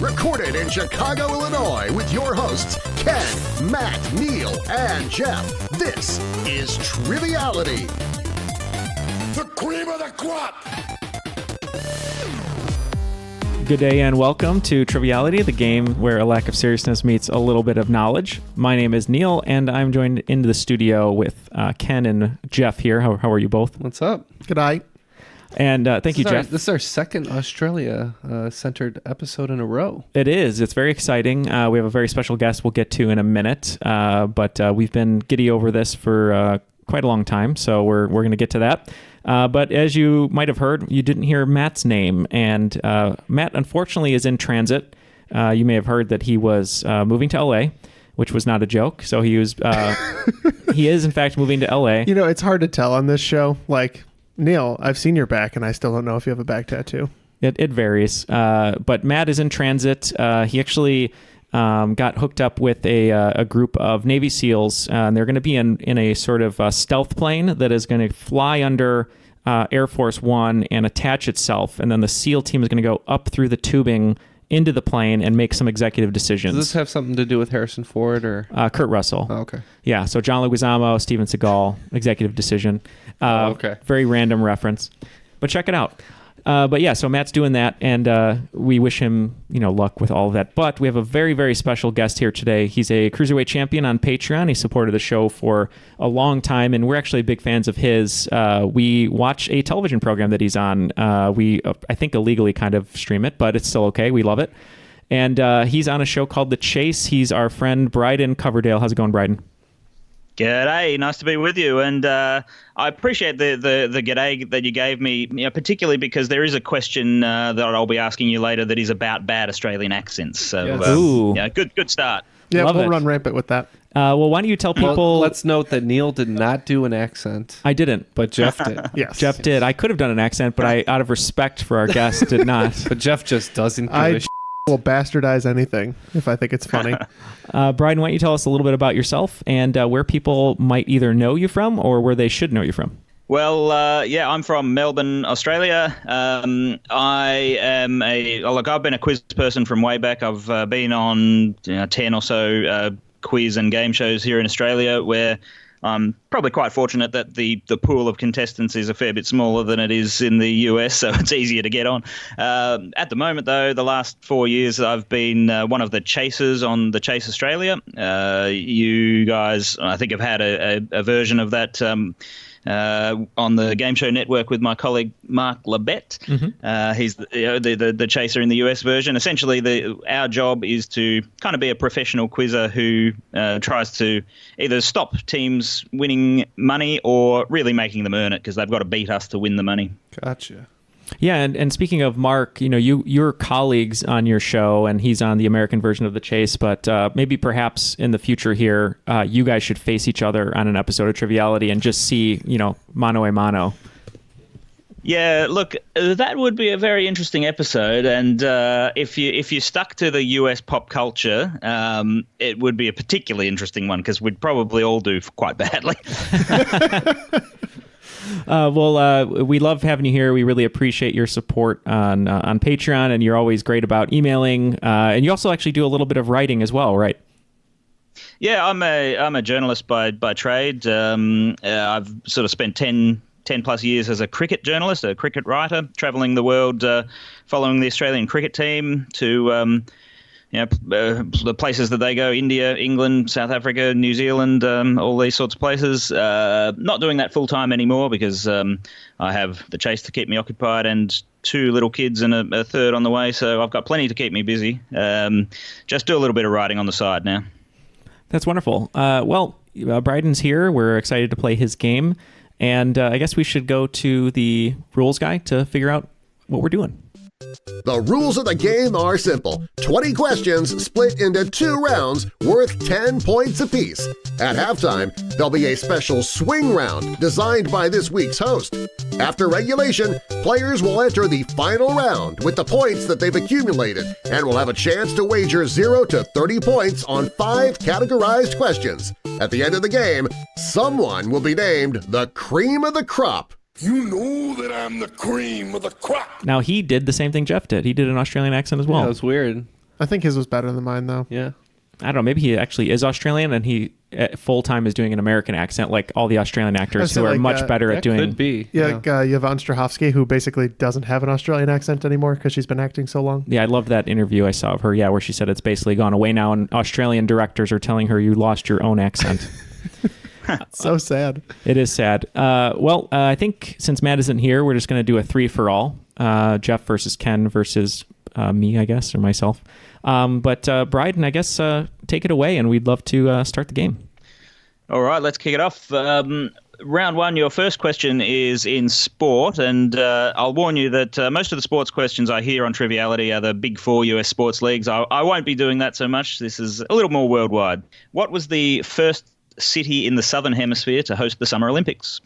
Recorded in Chicago, Illinois, with your hosts, Ken, Matt, Neal, and Jeff. This is Triviality. The cream of the crop! Good day and welcome to Triviality, the game where a lack of seriousness meets a little bit of knowledge. My name is Neal, and I'm joined into the studio with Ken and Jeff here. How are you both? What's up? Good eye. And thank you, Jeff. This is our second Australia-centered episode in a row. It is. It's very exciting. We have a very special guest we'll get to in a minute, but we've been giddy over this for quite a long time, so we're going to get to that. But as you might have heard, you didn't hear Matt's name, and Matt, unfortunately, is in transit. You may have heard that he was moving to LA, which was not a joke. So he was, he is, in fact, moving to LA. You know, it's hard to tell on this show. Like, Neal, I've seen your back, and I still don't know if you have a back tattoo. It varies. But Matt is in transit. He actually got hooked up with a group of Navy SEALs, and they're going to be in a sort of stealth plane that is going to fly under Air Force One and attach itself, and then the SEAL team is going to go up through the tubing into the plane and make some executive decisions. Does this have something to do with Harrison Ford or Kurt Russell? Oh, okay. Yeah, so John Leguizamo, Steven Seagal, executive decision. Okay. Very random reference, but check it out. But yeah, so Matt's doing that, and we wish him, luck with all of that. But we have a very, very special guest here today. He's a Cruiserweight Champion on Patreon. He supported the show for a long time, and we're actually big fans of his. We watch a television program that he's on. We, I think, illegally kind of stream it, but it's still okay. We love it. And he's on a show called The Chase. He's our friend Brydon Coverdale. How's it going, Brydon? G'day, nice to be with you, and I appreciate the g'day that you gave me, particularly because there is a question that I'll be asking you later that is about bad Australian accents. So, yes. Good start. Yeah, Love we'll it. run rampant with that. Well, why don't you tell people... Well, let's note that Neal did not do an accent. I didn't. But Jeff did. Yes. Jeff did. I could have done an accent, but I, out of respect for our guest, did not. But Jeff just doesn't give a will bastardize anything if I think it's funny. Brydon, why don't you tell us a little bit about yourself and where people might either know you from or where they should know you from? Well, I'm from Melbourne, Australia. I've been a quiz person from way back. I've been on 10 or so quiz and game shows here in Australia, where I'm probably quite fortunate that the pool of contestants is a fair bit smaller than it is in the US, so it's easier to get on. At the moment, though, the last 4 years, I've been one of the chasers on The Chase Australia. You guys, I think, have had a version of that on the Game Show Network with my colleague Mark Labette. Mm-hmm. He's the chaser in the US version. Essentially, our job is to kind of be a professional quizzer who tries to either stop teams winning money or really making them earn it, because they've got to beat us to win the money. Gotcha. Yeah, and speaking of Mark, you're colleagues on your show, and he's on the American version of The Chase, but maybe perhaps in the future here, you guys should face each other on an episode of Triviality and just see, mano a mano. Yeah, look, that would be a very interesting episode, and if you stuck to the US pop culture, it would be a particularly interesting one, because we'd probably all do quite badly. We love having you here. We really appreciate your support on Patreon, and you're always great about emailing. And you also actually do a little bit of writing as well, right? Yeah, I'm a journalist by trade. I've sort of spent 10 plus years as a cricket journalist, a cricket writer, travelling the world, following the Australian cricket team to the places that they go: India, England, South Africa, New Zealand, all these sorts of places. Not doing that full time anymore, because I have The Chase to keep me occupied and 2 little kids and a third on the way. So I've got plenty to keep me busy. Just do a little bit of writing on the side now. That's wonderful. Brydon's here. We're excited to play his game. And I guess we should go to the rules guy to figure out what we're doing. The rules of the game are simple. 20 questions split into 2 rounds worth 10 points apiece. At halftime, there'll be a special swing round designed by this week's host. After regulation, players will enter the final round with the points that they've accumulated and will have a chance to wager 0 to 30 points on 5 categorized questions. At the end of the game, someone will be named the cream of the crop. You know that I'm the cream of the crop. Now, he did the same thing Jeff did. He did an Australian accent as well. Yeah, that was weird. I think his was better than mine, though. Yeah. I don't know. Maybe he actually is Australian, and he full time is doing an American accent, like all the Australian actors who are much better at doing. Could be. Yeah, like Yvonne Strahovski, who basically doesn't have an Australian accent anymore because she's been acting so long. Yeah, I loved that interview I saw of her. Yeah, where she said it's basically gone away now, and Australian directors are telling her you lost your own accent. So sad. It is sad. I think since Matt isn't here, we're just going to do a 3-for-all. Jeff versus Ken versus me, I guess, or myself. But Brydon, I guess, take it away, and we'd love to start the game. All right, let's kick it off. Round one, your first question is in sport, and I'll warn you that most of the sports questions I hear on Triviality are the big four US sports leagues. I won't be doing that so much. This is a little more worldwide. What was the first city in the Southern Hemisphere to host the Summer Olympics?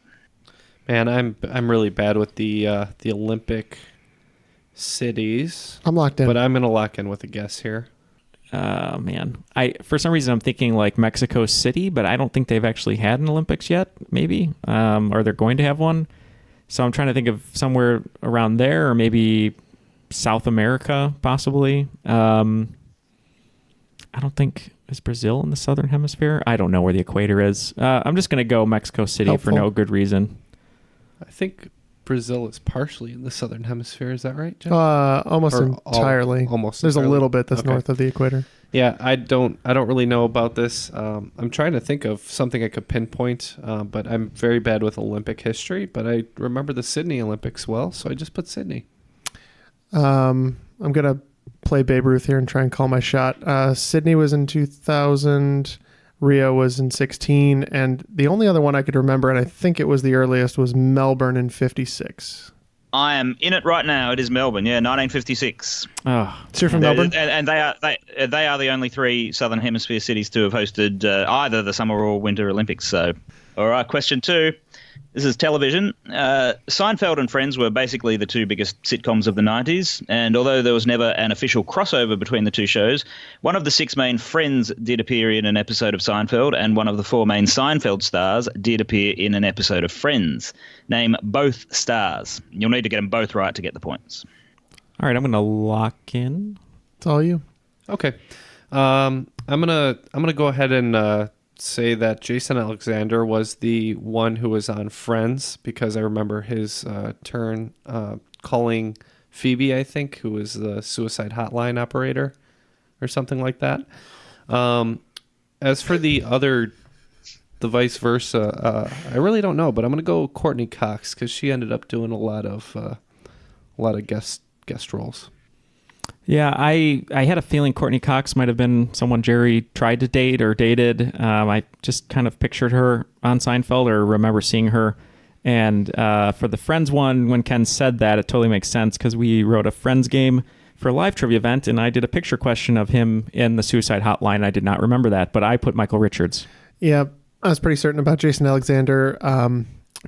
Man, I'm really bad with the Olympic cities. I'm locked in. But I'm going to lock in with a guess here. Man, for some reason I'm thinking like Mexico City, but I don't think they've actually had an Olympics yet. Maybe, or they're going to have one. So I'm trying to think of somewhere around there, or maybe South America, possibly. I don't think is Brazil in the Southern Hemisphere. I don't know where the equator is. I'm just going to go Mexico City for no good reason. I think Brazil is partially in the Southern Hemisphere. Is that right, Jeff? Almost entirely. Almost. There's entirely. a little bit that's north of the equator. Yeah, I don't really know about this. I'm trying to think of something I could pinpoint, but I'm very bad with Olympic history. But I remember the Sydney Olympics well, so I just put Sydney. I'm gonna play Babe Ruth here and try and call my shot. Sydney was in 2000. Rio was in 16, and the only other one I could remember, and I think it was the earliest, was Melbourne in 56. I am in it right now. It is Melbourne, 1956. Oh, So you're from Melbourne? And they are the only three Southern Hemisphere cities to have hosted either the Summer or Winter Olympics. So, all right, question 2. This is television. Seinfeld and Friends were basically the two biggest sitcoms of the 90s, and although there was never an official crossover between the two shows, one of the 6 main Friends did appear in an episode of Seinfeld, and one of the 4 main Seinfeld stars did appear in an episode of Friends. Name both stars. You'll need to get them both right to get the points. all right. I'm going to lock in. It's all you. Okay, I'm gonna go ahead and say that Jason Alexander was the one who was on Friends, because I remember his turn calling Phoebe, I think, who was the suicide hotline operator or something like that. As for the vice versa, I really don't know, but I'm going to go Courtney Cox, because she ended up doing a lot of guest roles. Yeah, I had a feeling Courtney Cox might have been someone Jerry tried to date or dated. I just kind of pictured her on Seinfeld, or remember seeing her. And for the Friends one, when Ken said that, it totally makes sense, because we wrote a Friends game for a live trivia event, and I did a picture question of him in the suicide hotline. I did not remember that, but I put Michael Richards. Yeah, I was pretty certain about Jason Alexander.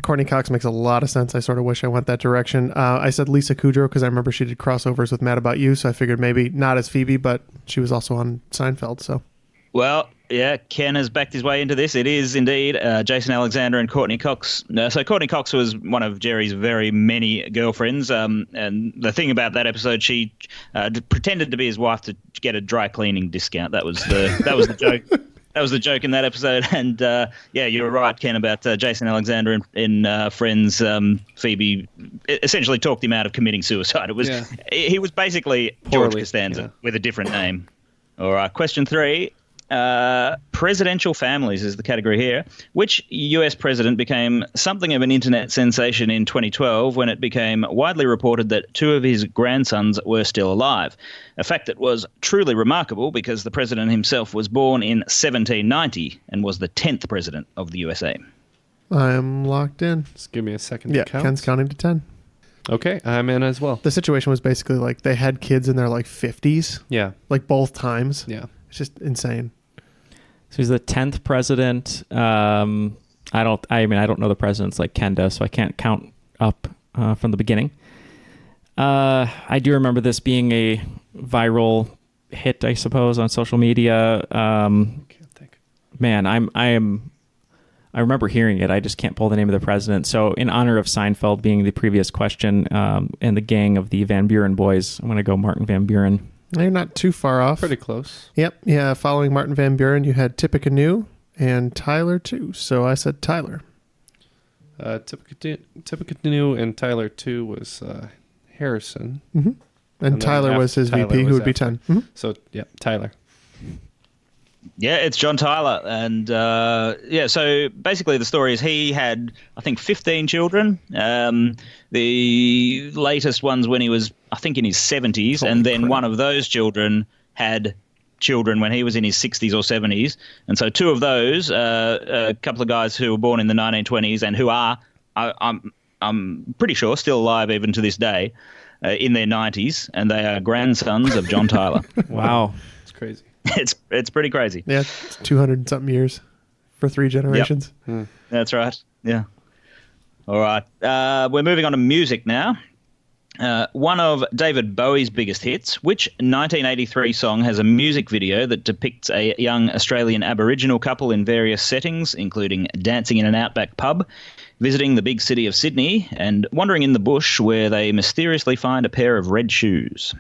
Courtney Cox makes a lot of sense. I sort of wish I went that direction. I said Lisa Kudrow because I remember she did crossovers with Mad About You, so I figured maybe not as Phoebe, but she was also on Seinfeld. So, Well, yeah, Ken has backed his way into this. It is indeed Jason Alexander and Courtney Cox. So Courtney Cox was one of Jerry's very many girlfriends. And the thing about that episode, she pretended to be his wife to get a dry cleaning discount. That was the joke. That was the joke in that episode. And yeah, you were right, Ken, about Jason Alexander in Friends. Phoebe essentially talked him out of committing suicide. He was basically George Costanza with a different name. All right, question 3. Presidential families is the category here. Which US president became something of an internet sensation in 2012 when it became widely reported that 2 of his grandsons were still alive? A fact that was truly remarkable, because the president himself was born in 1790 and was the 10th president of the USA. I am locked in. Just give me a second Yeah, to count. Ken's counting to 10. Okay, I'm in as well. The situation was basically like they had kids in their like 50s, Yeah, like both times. yeah. It's just insane. So he's the 10th president. I don't know the presidents like Ken does, so I can't count up from the beginning. I do remember this being a viral hit, I suppose, on social media. Can't think. Man, I remember hearing it. I just can't pull the name of the president. So in honor of Seinfeld being the previous question, and the gang of the Van Buren boys, I'm going to go Martin Van Buren. You're not too far off. Pretty close. Yep. Yeah. Following Martin Van Buren, you had Tippecanoe and Tyler too. So I said Tyler. Tippecanoe and Tyler 2 was Harrison. Mm-hmm. And Tyler was his Tyler VP, who was would be after. 10. Mm-hmm. So, yeah, Tyler. Yeah, it's John Tyler. And so basically the story is he had, I think, 15 children. The latest ones when he was, I think, in his 70s. Holy and then crap. one of those children had children when he was in his 60s or 70s. And so two of those, a couple of guys who were born in the 1920s and who are, I'm pretty sure, still alive even to this day, in their 90s. And they are grandsons of John Tyler. Wow. It's crazy. It's pretty crazy. Yeah, it's 200-something years for 3 generations. Yep. That's right. Yeah. All right. We're moving on to music now. One of David Bowie's biggest hits, which 1983 song has a music video that depicts a young Australian Aboriginal couple in various settings, including dancing in an outback pub, visiting the big city of Sydney, and wandering in the bush where they mysteriously find a pair of red shoes.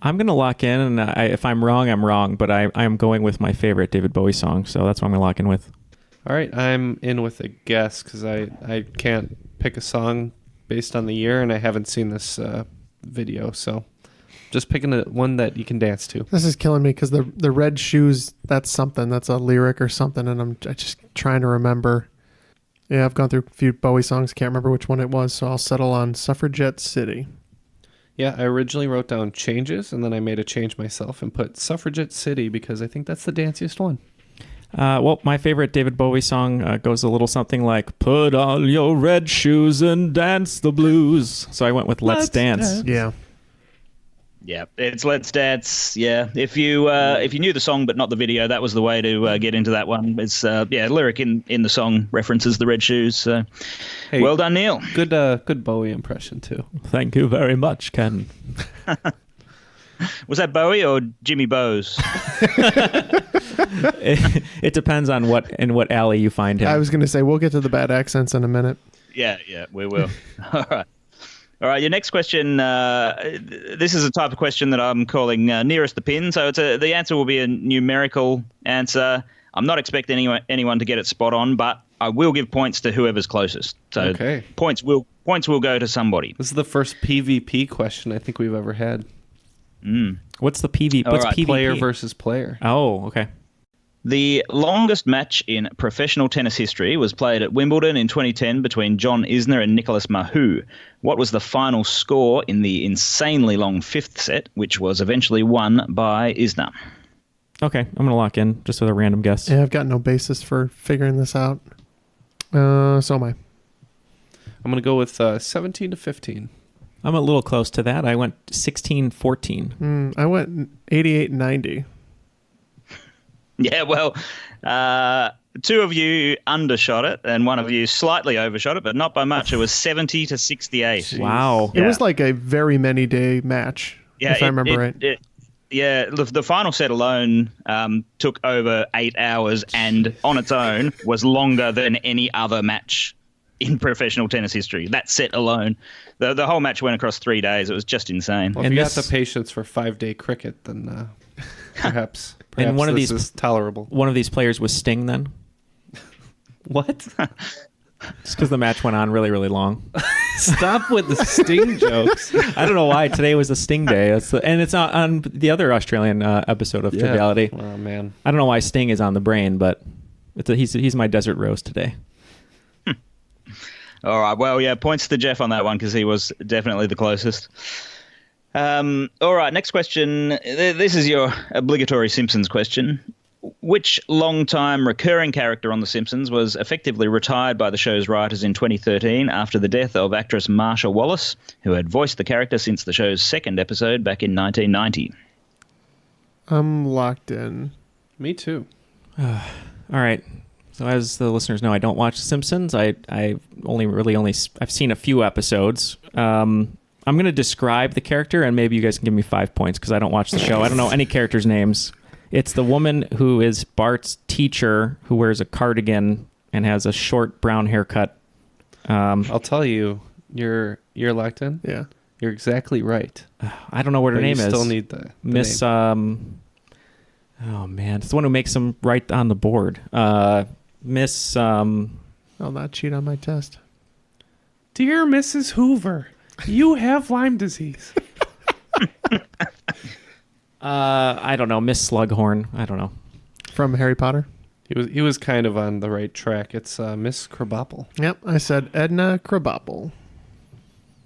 I'm going to lock in, and if I'm wrong, I'm wrong, but I'm going with my favorite David Bowie song, so that's what I'm going to lock in with. All right, I'm in with a guess because I can't pick a song based on the year, and I haven't seen this video, so just picking one that you can dance to. This is killing me because the red shoes, that's something. That's a lyric or something, and I'm just trying to remember. Yeah, I've gone through a few Bowie songs. Can't remember which one it was, so I'll settle on Suffragette City. Yeah, I originally wrote down Changes, and then I made a change myself and put Suffragette City because I think that's the danciest one. Well, my favorite David Bowie song goes a little something like, "Put on your red shoes and dance the blues." So I went with Let's Dance. Yeah. Yeah, it's Let's Dance. Yeah, if you knew the song but not the video, that was the way to get into that one. It's lyric in the song references the red shoes. So, Hey, well done, Neal. Good Bowie impression too. Thank you very much, Ken. Was that Bowie or Jimmy Bowes? It depends on in what alley you find him. I was going to say, we'll get to the bad accents in a minute. Yeah, we will. All right. Your next question. This is a type of question that I'm calling nearest the pin. So the answer will be a numerical answer. I'm not expecting anyone to get it spot on, but I will give points to whoever's closest. So Okay. points will go to somebody. This is the first PvP question I think we've ever had. What's the PvP? All What's right, PvP? Player versus player. Oh, okay. The longest match in professional tennis history was played at Wimbledon in 2010 between John Isner and Nicolas Mahut. What was the final score in the insanely long fifth set, which was eventually won by Isner? Okay, I'm going to lock in just with a random guess. Yeah, I've got no basis for figuring this out. So am I. I'm going to go with 17-15. I'm a little close to that. I went 16-14. I went 88-90. Yeah, well, two of you undershot it and one of you slightly overshot it, but not by much. It was 70-68. Wow. It was like a very many day match, if I remember right. The final set alone took over 8 hours and on its own was longer than any other match in professional tennis history. That set alone. The whole match went across 3 days. It was just insane. Well, if And you this- got the patience for 5-day cricket, then perhaps And one of this these- is tolerable. One of these players was Sting then? What? Just because the match went on really, really long. Stop with the Sting jokes. I don't know why. Today was a Sting day. And it's on the other Australian episode of Triviality. Oh, man. I don't know why Sting is on the brain, but he's my desert rose today. All right. Well, yeah, points to Jeff on that one because he was definitely the closest. All right. Next question. This is your obligatory Simpsons question. Which long-time recurring character on The Simpsons was effectively retired by the show's writers in 2013 after the death of actress Marsha Wallace, who had voiced the character since the show's second episode back in 1990? I'm locked in. Me too. All right. So as the listeners know, I don't watch The Simpsons. I've seen a few episodes. I'm going to describe the character, and maybe you guys can give me 5 points because I don't watch the show. I don't know any characters' names. It's the woman who is Bart's teacher who wears a cardigan and has a short brown haircut. I'll tell you, you're locked in. Yeah. You're exactly right. I don't know what her But name you is. still need the Miss. name. Oh man, it's the one who makes them right on the board. Miss. I'll not cheat on my test. Dear Mrs. Hoover, you have Lyme disease. I don't know. Miss Slughorn. I don't know. From Harry Potter? He was kind of on the right track. It's Miss Krabappel. Yep, I said Edna Krabappel.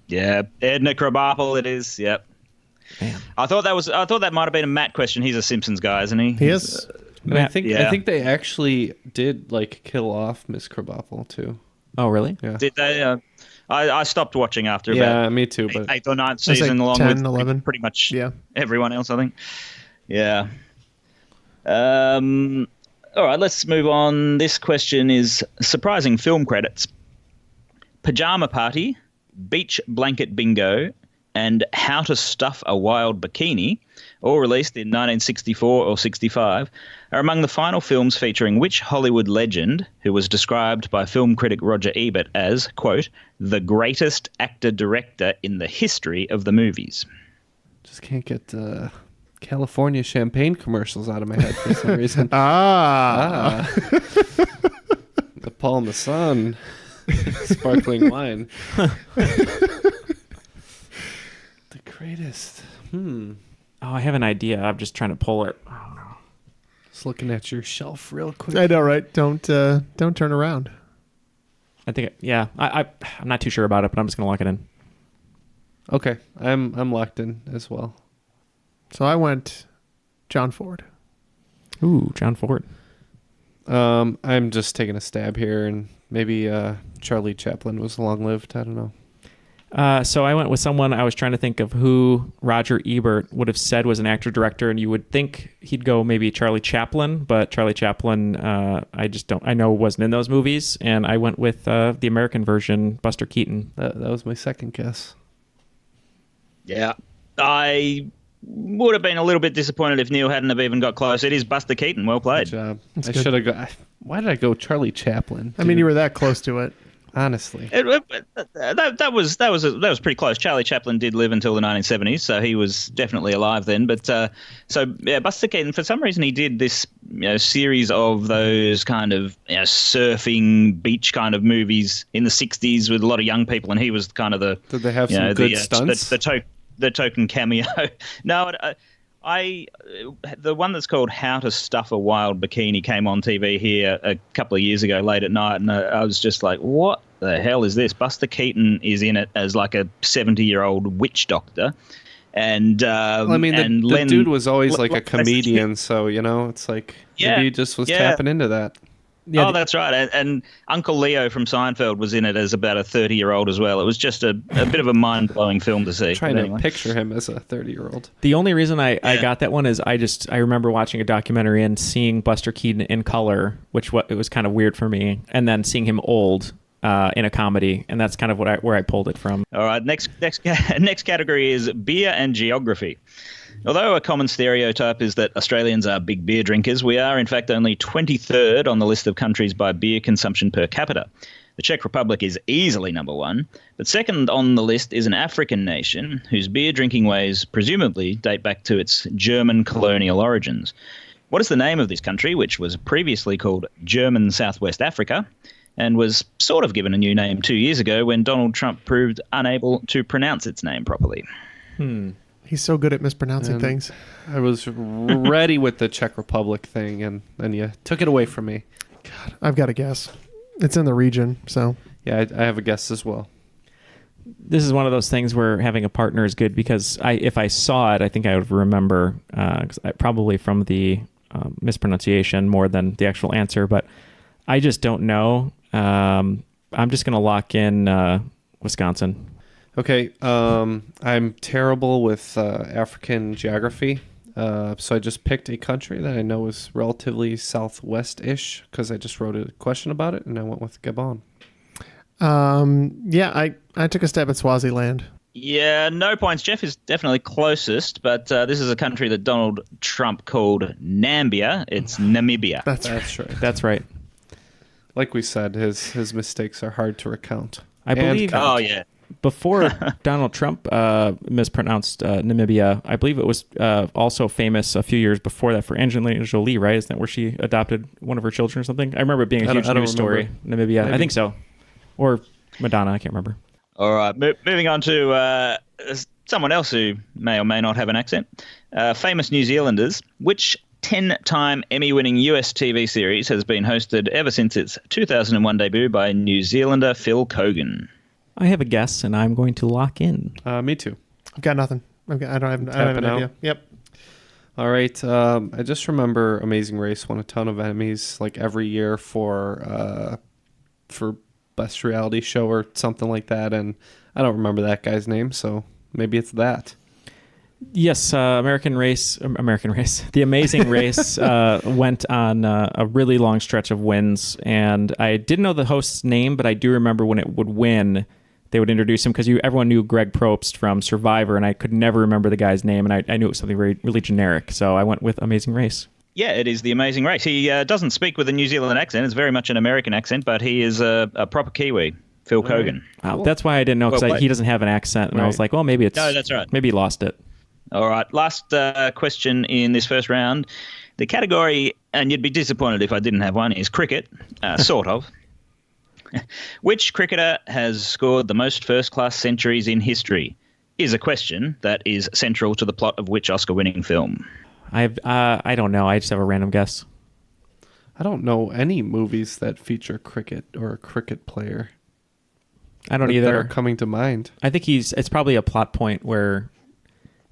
Yeah, Edna Krabappel it is. Yep. Man. I thought that might have been a Matt question. He's a Simpsons guy, isn't he? He is. And I think Yeah. they actually did like kill off Miss Krabappel too. Oh really? Yeah. Did they? I stopped watching after Yeah, about me too. But eighth or ninth It's like season, along 10, with 11. pretty much Yeah. everyone else, I think. Yeah. All right, let's move on. This question is surprising film credits. Pajama Party, Beach Blanket Bingo, and How to Stuff a Wild Bikini, all released in 1964 or 65, are among the final films featuring which Hollywood legend who was described by film critic Roger Ebert as, quote, the greatest actor-director in the history of the movies. just can't get California champagne commercials out of my head for some reason. The Paul Masson sparkling wine. The greatest. Oh, I have an idea. I'm just trying to pull it. Oh, no. Just looking at your shelf real quick. I know, right? Don't turn around. I think. Yeah. I'm not too sure about it, but I'm just gonna lock it in. Okay, I'm locked in as well. So I went John Ford. Ooh, John Ford. I'm just taking a stab here, and maybe Charlie Chaplin was long-lived. I don't know. So I went with someone. I was trying to think of who Roger Ebert would have said was an actor-director, and you would think he'd go maybe Charlie Chaplin, but Charlie Chaplin, I know wasn't in those movies, and I went with the American version, Buster Keaton. That was my second guess. Yeah. I would have been a little bit disappointed if Neal hadn't have even got close. It is Buster Keaton. Well Good played. job. That's I good. should have got. Why did I go Charlie Chaplin? I mean, dude? you were that close to it. Honestly. That was pretty close. Charlie Chaplin did live until the 1970s, so he was definitely alive then. But Buster Keaton, for some reason, he did this series of those kind of surfing beach kind of movies in the 60s with a lot of young people, and he was kind of the Did they have some good stunts? The token cameo. No, the one that's called How to Stuff a Wild Bikini came on TV here a couple of years ago late at night, and I was just like, what the hell is this? Buster Keaton is in it as like a 70-year-old witch doctor. And the dude was always like a comedian, so it's like maybe he just was tapping into that. Yeah, that's right. And Uncle Leo from Seinfeld was in it as about a 30-year-old as well. It was just a bit of a mind-blowing film to see. Trying to picture him as a 30-year-old. The only reason I got that one is I remember watching a documentary and seeing Buster Keaton in color, it was kind of weird for me, and then seeing him old in a comedy, and that's kind of where I pulled it from. All right, next category is beer and geography. Although a common stereotype is that Australians are big beer drinkers, we are in fact only 23rd on the list of countries by beer consumption per capita. The Czech Republic is easily number one, but second on the list is an African nation whose beer drinking ways presumably date back to its German colonial origins. What is the name of this country, which was previously called German Southwest Africa, and was sort of given a new name 2 years ago when Donald Trump proved unable to pronounce its name properly? He's so good at mispronouncing things. I was ready with the Czech Republic thing, and then you took it away from me. God, I've got a guess. It's in the region, so. Yeah, I have a guess as well. This is one of those things where having a partner is good because if I saw it, I think I would remember, probably from the mispronunciation more than the actual answer, but I just don't know. I'm just going to lock in Wisconsin. Okay, I'm terrible with African geography, so I just picked a country that I know is relatively southwest-ish because I just wrote a question about it, and I went with Gabon. I took a stab at Swaziland. Yeah, no points. Jeff is definitely closest, but this is a country that Donald Trump called Nambia. It's Namibia. That's right. That's right. Like we said, his mistakes are hard to recount. I believe. Oh, yeah. before Donald Trump mispronounced Namibia, I believe it was also famous a few years before that for Angelina Jolie, right? Isn't that where she adopted one of her children or something? I remember it being a huge news story. Namibia, maybe. I think so. Or Madonna, I can't remember. All right, moving on to someone else who may or may not have an accent. Famous New Zealanders. Which 10-time Emmy-winning US TV series has been hosted ever since its 2001 debut by New Zealander Phil Kogan? I have a guess, and I'm going to lock in. Me too. I've got nothing. I don't have an idea. Yep. All right. I just remember Amazing Race won a ton of Emmys like every year for best reality show or something like that, and I don't remember that guy's name, so maybe it's that. Yes, American Race. The Amazing Race went on a really long stretch of wins, and I didn't know the host's name, but I do remember when it would win, they would introduce him because everyone knew Greg Probst from Survivor, and I could never remember the guy's name, and I knew it was something really generic, so I went with Amazing Race. Yeah, it is The Amazing Race. He doesn't speak with a New Zealand accent. It's very much an American accent, but he is a proper Kiwi, Phil Kogan. Wow, that's why I didn't know, because he doesn't have an accent, and I was like, well, maybe it's... No, that's right. Maybe he lost it. All right, last question in this first round. The category, and you'd be disappointed if I didn't have one, is cricket, sort of. Which cricketer has scored the most first-class centuries in history? Is a question that is central to the plot of which Oscar-winning film? I don't know. I just have a random guess. I don't know any movies that feature cricket or a cricket player. I don't either. That are coming to mind. I think it's probably a plot point where,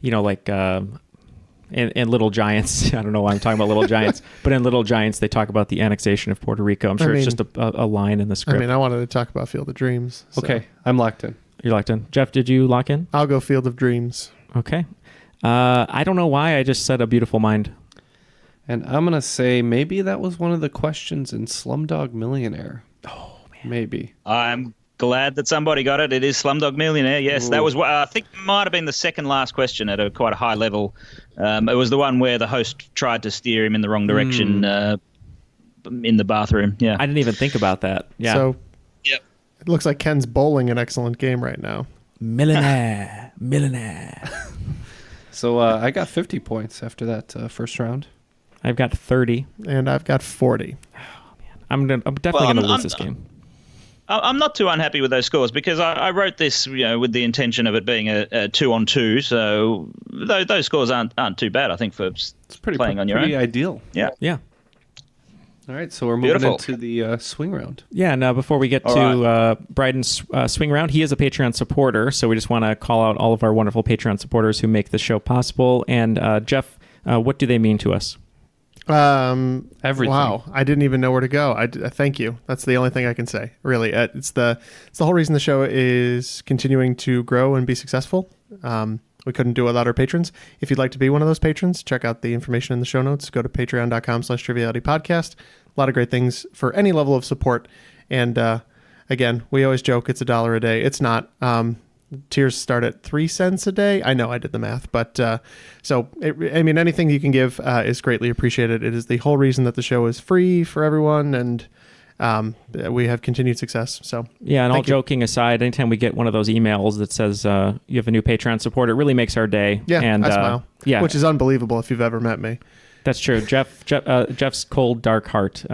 like in Little Giants, I don't know why I'm talking about Little Giants, but in Little Giants, they talk about the annexation of Puerto Rico. I'm sure it's just a line in the script. I wanted to talk about Field of Dreams. So. Okay, I'm locked in. You're locked in. Jeff, did you lock in? I'll go Field of Dreams. Okay. I don't know why I just said A Beautiful Mind. And I'm going to say maybe that was one of the questions in Slumdog Millionaire. Oh, man. Maybe. I'm glad that somebody got it. It is Slumdog Millionaire. Yes, that was I think might have been the second last question at quite a high level. It was the one where the host tried to steer him in the wrong direction in the bathroom. Yeah, I didn't even think about that. Yeah. So yep. It looks like Ken's bowling an excellent game right now. Millionaire. So I got 50 points after that first round. I've got 30. And I've got 40. Oh, man. I'm definitely going to lose this game. I'm not too unhappy with those scores because I wrote this, with the intention of it being a 2-on-2. So those scores aren't too bad, I think, for playing on your own. Pretty ideal. Yeah. Yeah. All right, so we're moving into the swing round. Yeah, and before we get to Brydon's swing round, he is a Patreon supporter, so we just want to call out all of our wonderful Patreon supporters who make the show possible. And Jeff, what do they mean to us? Everything. Wow, I didn't even know where to go. I thank you. That's the only thing I can say. Really, it's the whole reason the show is continuing to grow and be successful. We couldn't do it without our patrons. If you'd like to be one of those patrons, check out the information in the show notes. Go to patreon.com/trivialitypodcast. A lot of great things for any level of support. And again, we always joke it's $1 a day. It's not. Tiers start at 3 cents a day. I know I did the math, but anything you can give is greatly appreciated. It is the whole reason that the show is free for everyone, and we have continued success. So yeah, and all joking aside, anytime we get one of those emails that says you have a new Patreon support, it really makes our day. Yeah, and I smile. Yeah, which is unbelievable if you've ever met me. That's true. Jeff's cold, dark heart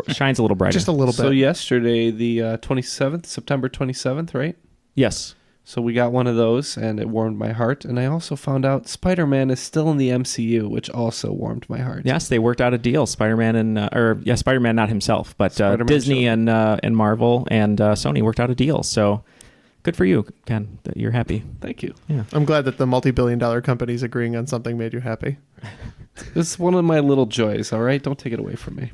shines a little brighter. Just a little bit. So yesterday, the 27th, September 27th, right? Yes. So we got one of those, and it warmed my heart. And I also found out Spider-Man is still in the MCU, which also warmed my heart. Yes, they worked out a deal. Spider-Man Spider-Man not himself, but Disney and Marvel and Sony worked out a deal. So good for you, Ken, that you're happy. Thank you. Yeah, I'm glad that the multi-billion-dollar companies agreeing on something made you happy. This is one of my little joys, all right? Don't take it away from me.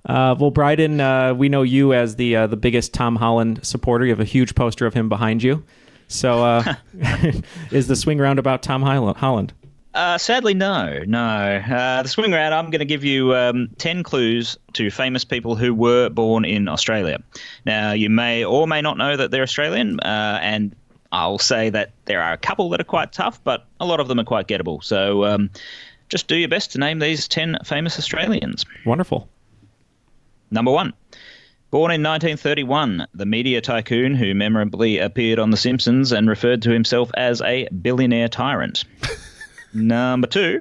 Well, Brydon, we know you as the biggest Tom Holland supporter. You have a huge poster of him behind you. So is the swing round about Tom Holland? Sadly, no. The swing round, I'm going to give you 10 clues to famous people who were born in Australia. Now, you may or may not know that they're Australian, and I'll say that there are a couple that are quite tough, but a lot of them are quite gettable. So just do your best to name these 10 famous Australians. Wonderful. Number 1, Born in 1931, the media tycoon who memorably appeared on The Simpsons and referred to himself as a billionaire tyrant. Number 2.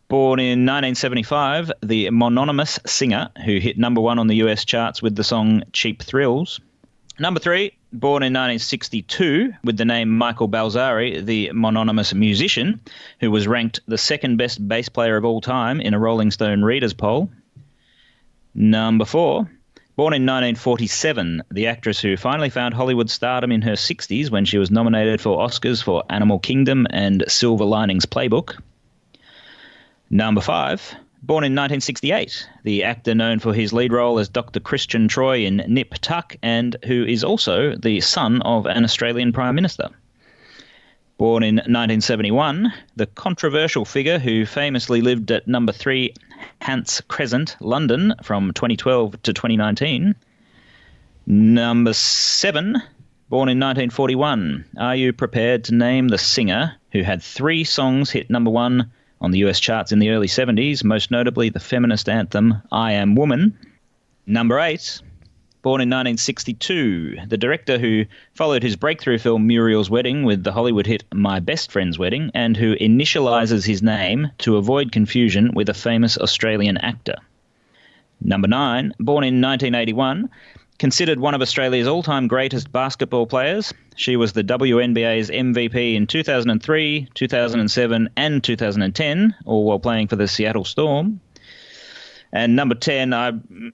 Born in 1975, the mononymous singer who hit number 1 on the US charts with the song Cheap Thrills. Number 3. Born in 1962 with the name Michael Balzari, the mononymous musician who was ranked the second best bass player of all time in a Rolling Stone Readers poll. Number 4. Born in 1947, the actress who finally found Hollywood stardom in her 60s when she was nominated for Oscars for Animal Kingdom and Silver Linings Playbook. Number 5. Born in 1968, the actor known for his lead role as Dr. Christian Troy in Nip Tuck and who is also the son of an Australian Prime Minister. Born in 1971, the controversial figure who famously lived at number 3 Hants Crescent, London, from 2012 to 2019. Number 7, born in 1941. Are you prepared to name the singer who had 3 songs hit number 1 on the US charts in the early 70s, most notably the feminist anthem I Am Woman? Number 8, born in 1962, the director who followed his breakthrough film Muriel's Wedding with the Hollywood hit My Best Friend's Wedding, and who initializes his name to avoid confusion with a famous Australian actor. Number 9, born in 1981, considered one of Australia's all-time greatest basketball players. She was the WNBA's MVP in 2003, 2007, and 2010, all while playing for the Seattle Storm. And number 10,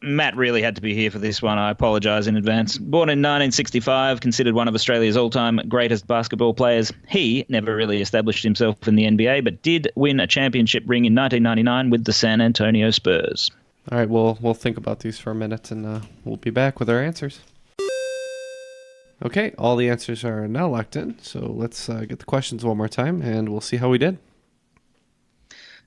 Matt really had to be here for this one. I apologise in advance. Born in 1965, considered one of Australia's all-time greatest basketball players. He never really established himself in the NBA, but did win a championship ring in 1999 with the San Antonio Spurs. All right, we'll think about these for a minute, and we'll be back with our answers. Okay, all the answers are now locked in, so let's get the questions one more time, and we'll see how we did.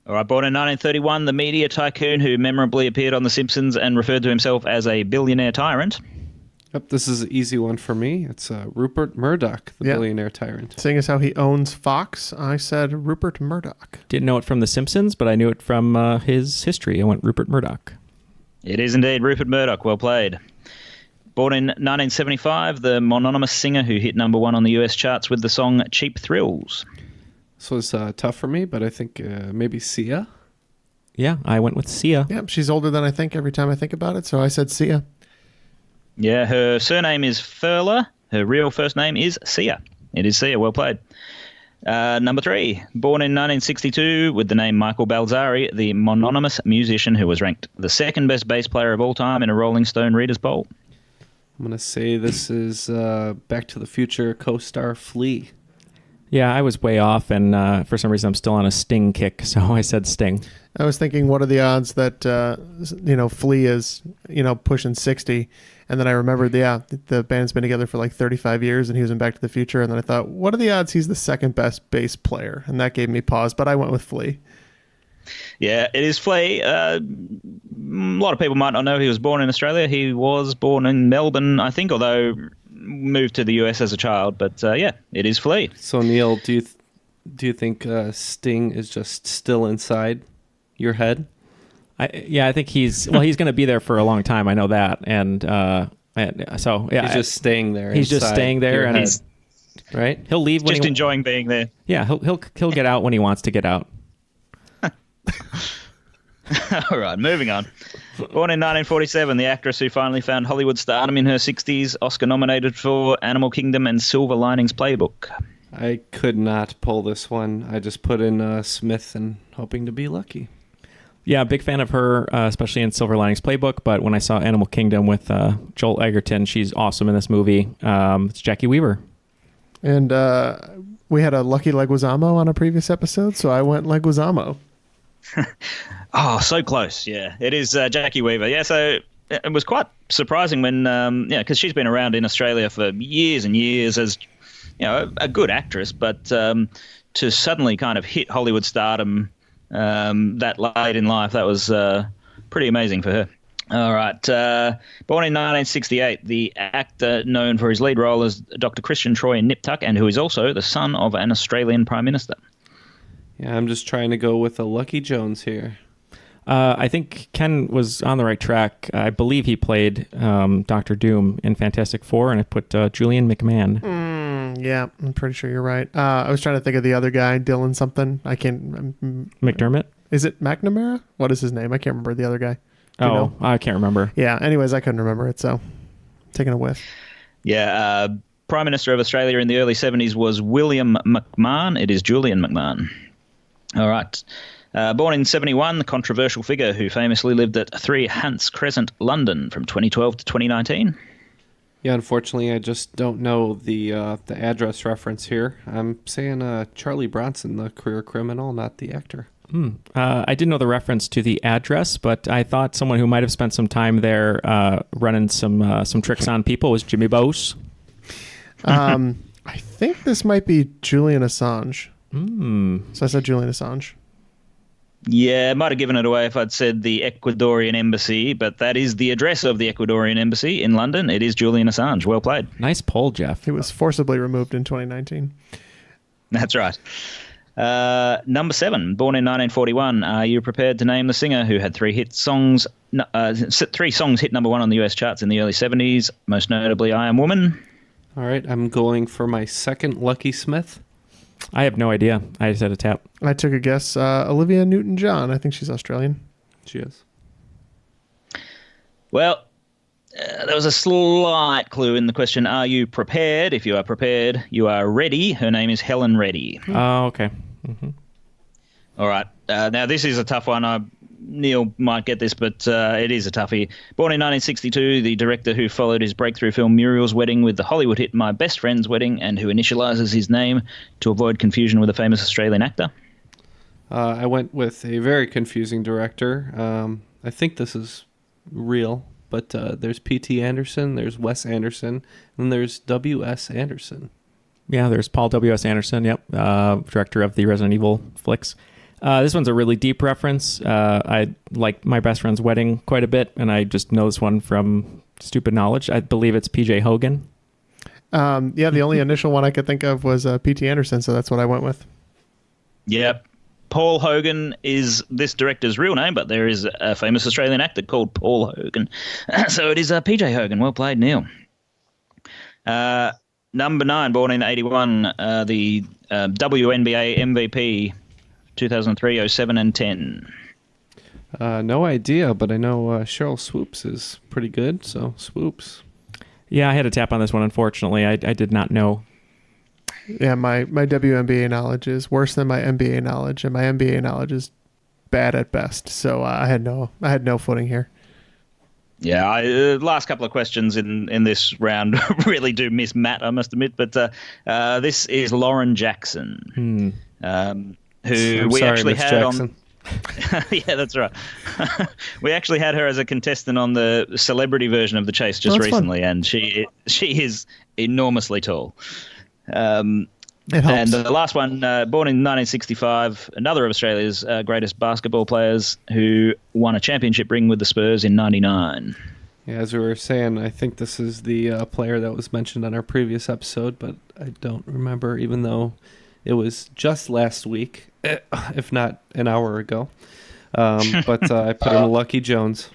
All right, born in 1931, the media tycoon who memorably appeared on The Simpsons and referred to himself as a billionaire tyrant. Yep, this is an easy one for me. It's Rupert Murdoch, the billionaire tyrant. Seeing as how he owns Fox, I said Rupert Murdoch. Didn't know it from The Simpsons, but I knew it from his history. I went Rupert Murdoch. It is indeed Rupert Murdoch. Well played. Born in 1975, the mononymous singer who hit number 1 on the US charts with the song Cheap Thrills. This was tough for me, but I think maybe Sia. Yeah, I went with Sia. Yeah, she's older than I think every time I think about it, so I said Sia. Yeah, her surname is Furler. Her real first name is Sia. It is Sia. Well played. Number 3, born in 1962 with the name Michael Balzari, the mononymous musician who was ranked the second best bass player of all time in a Rolling Stone Readers poll. I'm going to say this is Back to the Future co-star Flea. Yeah, I was way off, and for some reason I'm still on a Sting kick, so I said Sting. I was thinking, what are the odds that, Flea is, pushing 60? And then I remembered, the band's been together for like 35 years, and he was in Back to the Future. And then I thought, what are the odds he's the second best bass player? And that gave me pause, but I went with Flea. Yeah, it is Flea. A lot of people might not know he was born in Australia. He was born in Melbourne, I think, although moved to the US as a child. But it is Flea. So Neal, do you think Sting is just still inside your head? I think he's going to be there for a long time. I know that, and so yeah, he's just staying there. He's just staying there, and right. He'll leave when just enjoying being there. Yeah, he'll get out when he wants to get out. All right, moving on. Born in 1947, the actress who finally found Hollywood stardom in her 60s, Oscar nominated for Animal Kingdom and Silver Linings Playbook. I could not pull this one. I just put in Smith and hoping to be lucky. Yeah, big fan of her, especially in Silver Linings Playbook. But when I saw Animal Kingdom with Joel Egerton, she's awesome in this movie. It's Jackie Weaver. And we had a Lucky Leguizamo on a previous episode, so I went Leguizamo. Oh, so close. Yeah, it is Jackie Weaver. Yeah, so it was quite surprising when, because she's been around in Australia for years and years as, a good actress, but to suddenly kind of hit Hollywood stardom that late in life, that was pretty amazing for her. All right. Born in 1968, the actor known for his lead role as Dr. Christian Troy in Nip Tuck, and who is also the son of an Australian Prime Minister. Yeah, I'm just trying to go with a Lucky Jones here. I think Ken was on the right track. I believe he played Doctor Doom in Fantastic Four, and I put Julian McMahon. Yeah, I'm pretty sure you're right. I was trying to think of the other guy, Dylan something. I can't. McDermott? Is it McNamara? What is his name? I can't remember the other guy. Do you know? I can't remember. Yeah, anyways, I couldn't remember it, so taking a whiff. Yeah, Prime Minister of Australia in the early 70s was William McMahon. It is Julian McMahon. All right. Born in 71, the controversial figure who famously lived at 3 Hants Crescent, London from 2012 to 2019. Yeah, unfortunately, I just don't know the address reference here. I'm saying Charlie Bronson, the career criminal, not the actor. I didn't know the reference to the address, but I thought someone who might have spent some time there running some tricks on people was Jimmy Bose. I think this might be Julian Assange. So I said Julian Assange. Yeah, might have given it away if I'd said the Ecuadorian embassy, but that is the address of the Ecuadorian embassy in London. It is Julian Assange. Well played. Nice poll, Jeff. He was forcibly removed in 2019. That's right. Number 7, born in 1941. Are you prepared to name the singer who had 3 songs hit number 1 on the US charts in the early 70s, most notably I Am Woman? All right, I'm going for my second Lucky Smith. I have no idea. I just had a tap. I took a guess. Olivia Newton-John. I think she's Australian. She is. Well, there was a slight clue in the question. Are you prepared? If you are prepared, you are ready. Her name is Helen Reddy. Oh, okay. Mm-hmm. All right. Now, this is a tough one. Neal might get this, but it is a toughie. Born in 1962, the director who followed his breakthrough film Muriel's Wedding with the Hollywood hit My Best Friend's Wedding, and who initializes his name to avoid confusion with a famous Australian actor. I went with a very confusing director. I think this is real, but there's P.T. Anderson, there's Wes Anderson, and there's W.S. Anderson. Yeah, there's Paul W.S. Anderson, director of the Resident Evil flicks. This one's a really deep reference. I like My Best Friend's Wedding quite a bit, and I just know this one from stupid knowledge. I believe it's P.J. Hogan. The only initial one I could think of was P.T. Anderson, so that's what I went with. Yep. Paul Hogan is this director's real name, but there is a famous Australian actor called Paul Hogan. So it is P.J. Hogan. Well played, Neal. Number 9, born in 81, the WNBA MVP 2003, 07, and 10. No idea, but I know Cheryl Swoops is pretty good, so Swoops. Yeah, I had a tap on this one, unfortunately. I did not know. Yeah, my WNBA knowledge is worse than my NBA knowledge, and my NBA knowledge is bad at best. So I had no footing here. Yeah, last couple of questions in this round really do miss Matt, I must admit. But this is Lauren Jackson, who we actually had Jackson. On. Yeah, that's right. We actually had her as a contestant on the celebrity version of The Chase just recently, fun. And she is enormously tall. And the last one, born in 1965, another of Australia's greatest basketball players who won a championship ring with the Spurs in 99. Yeah, as we were saying, I think this is the player that was mentioned on our previous episode, but I don't remember, even though it was just last week, if not an hour ago. But I put in Lucky Jones.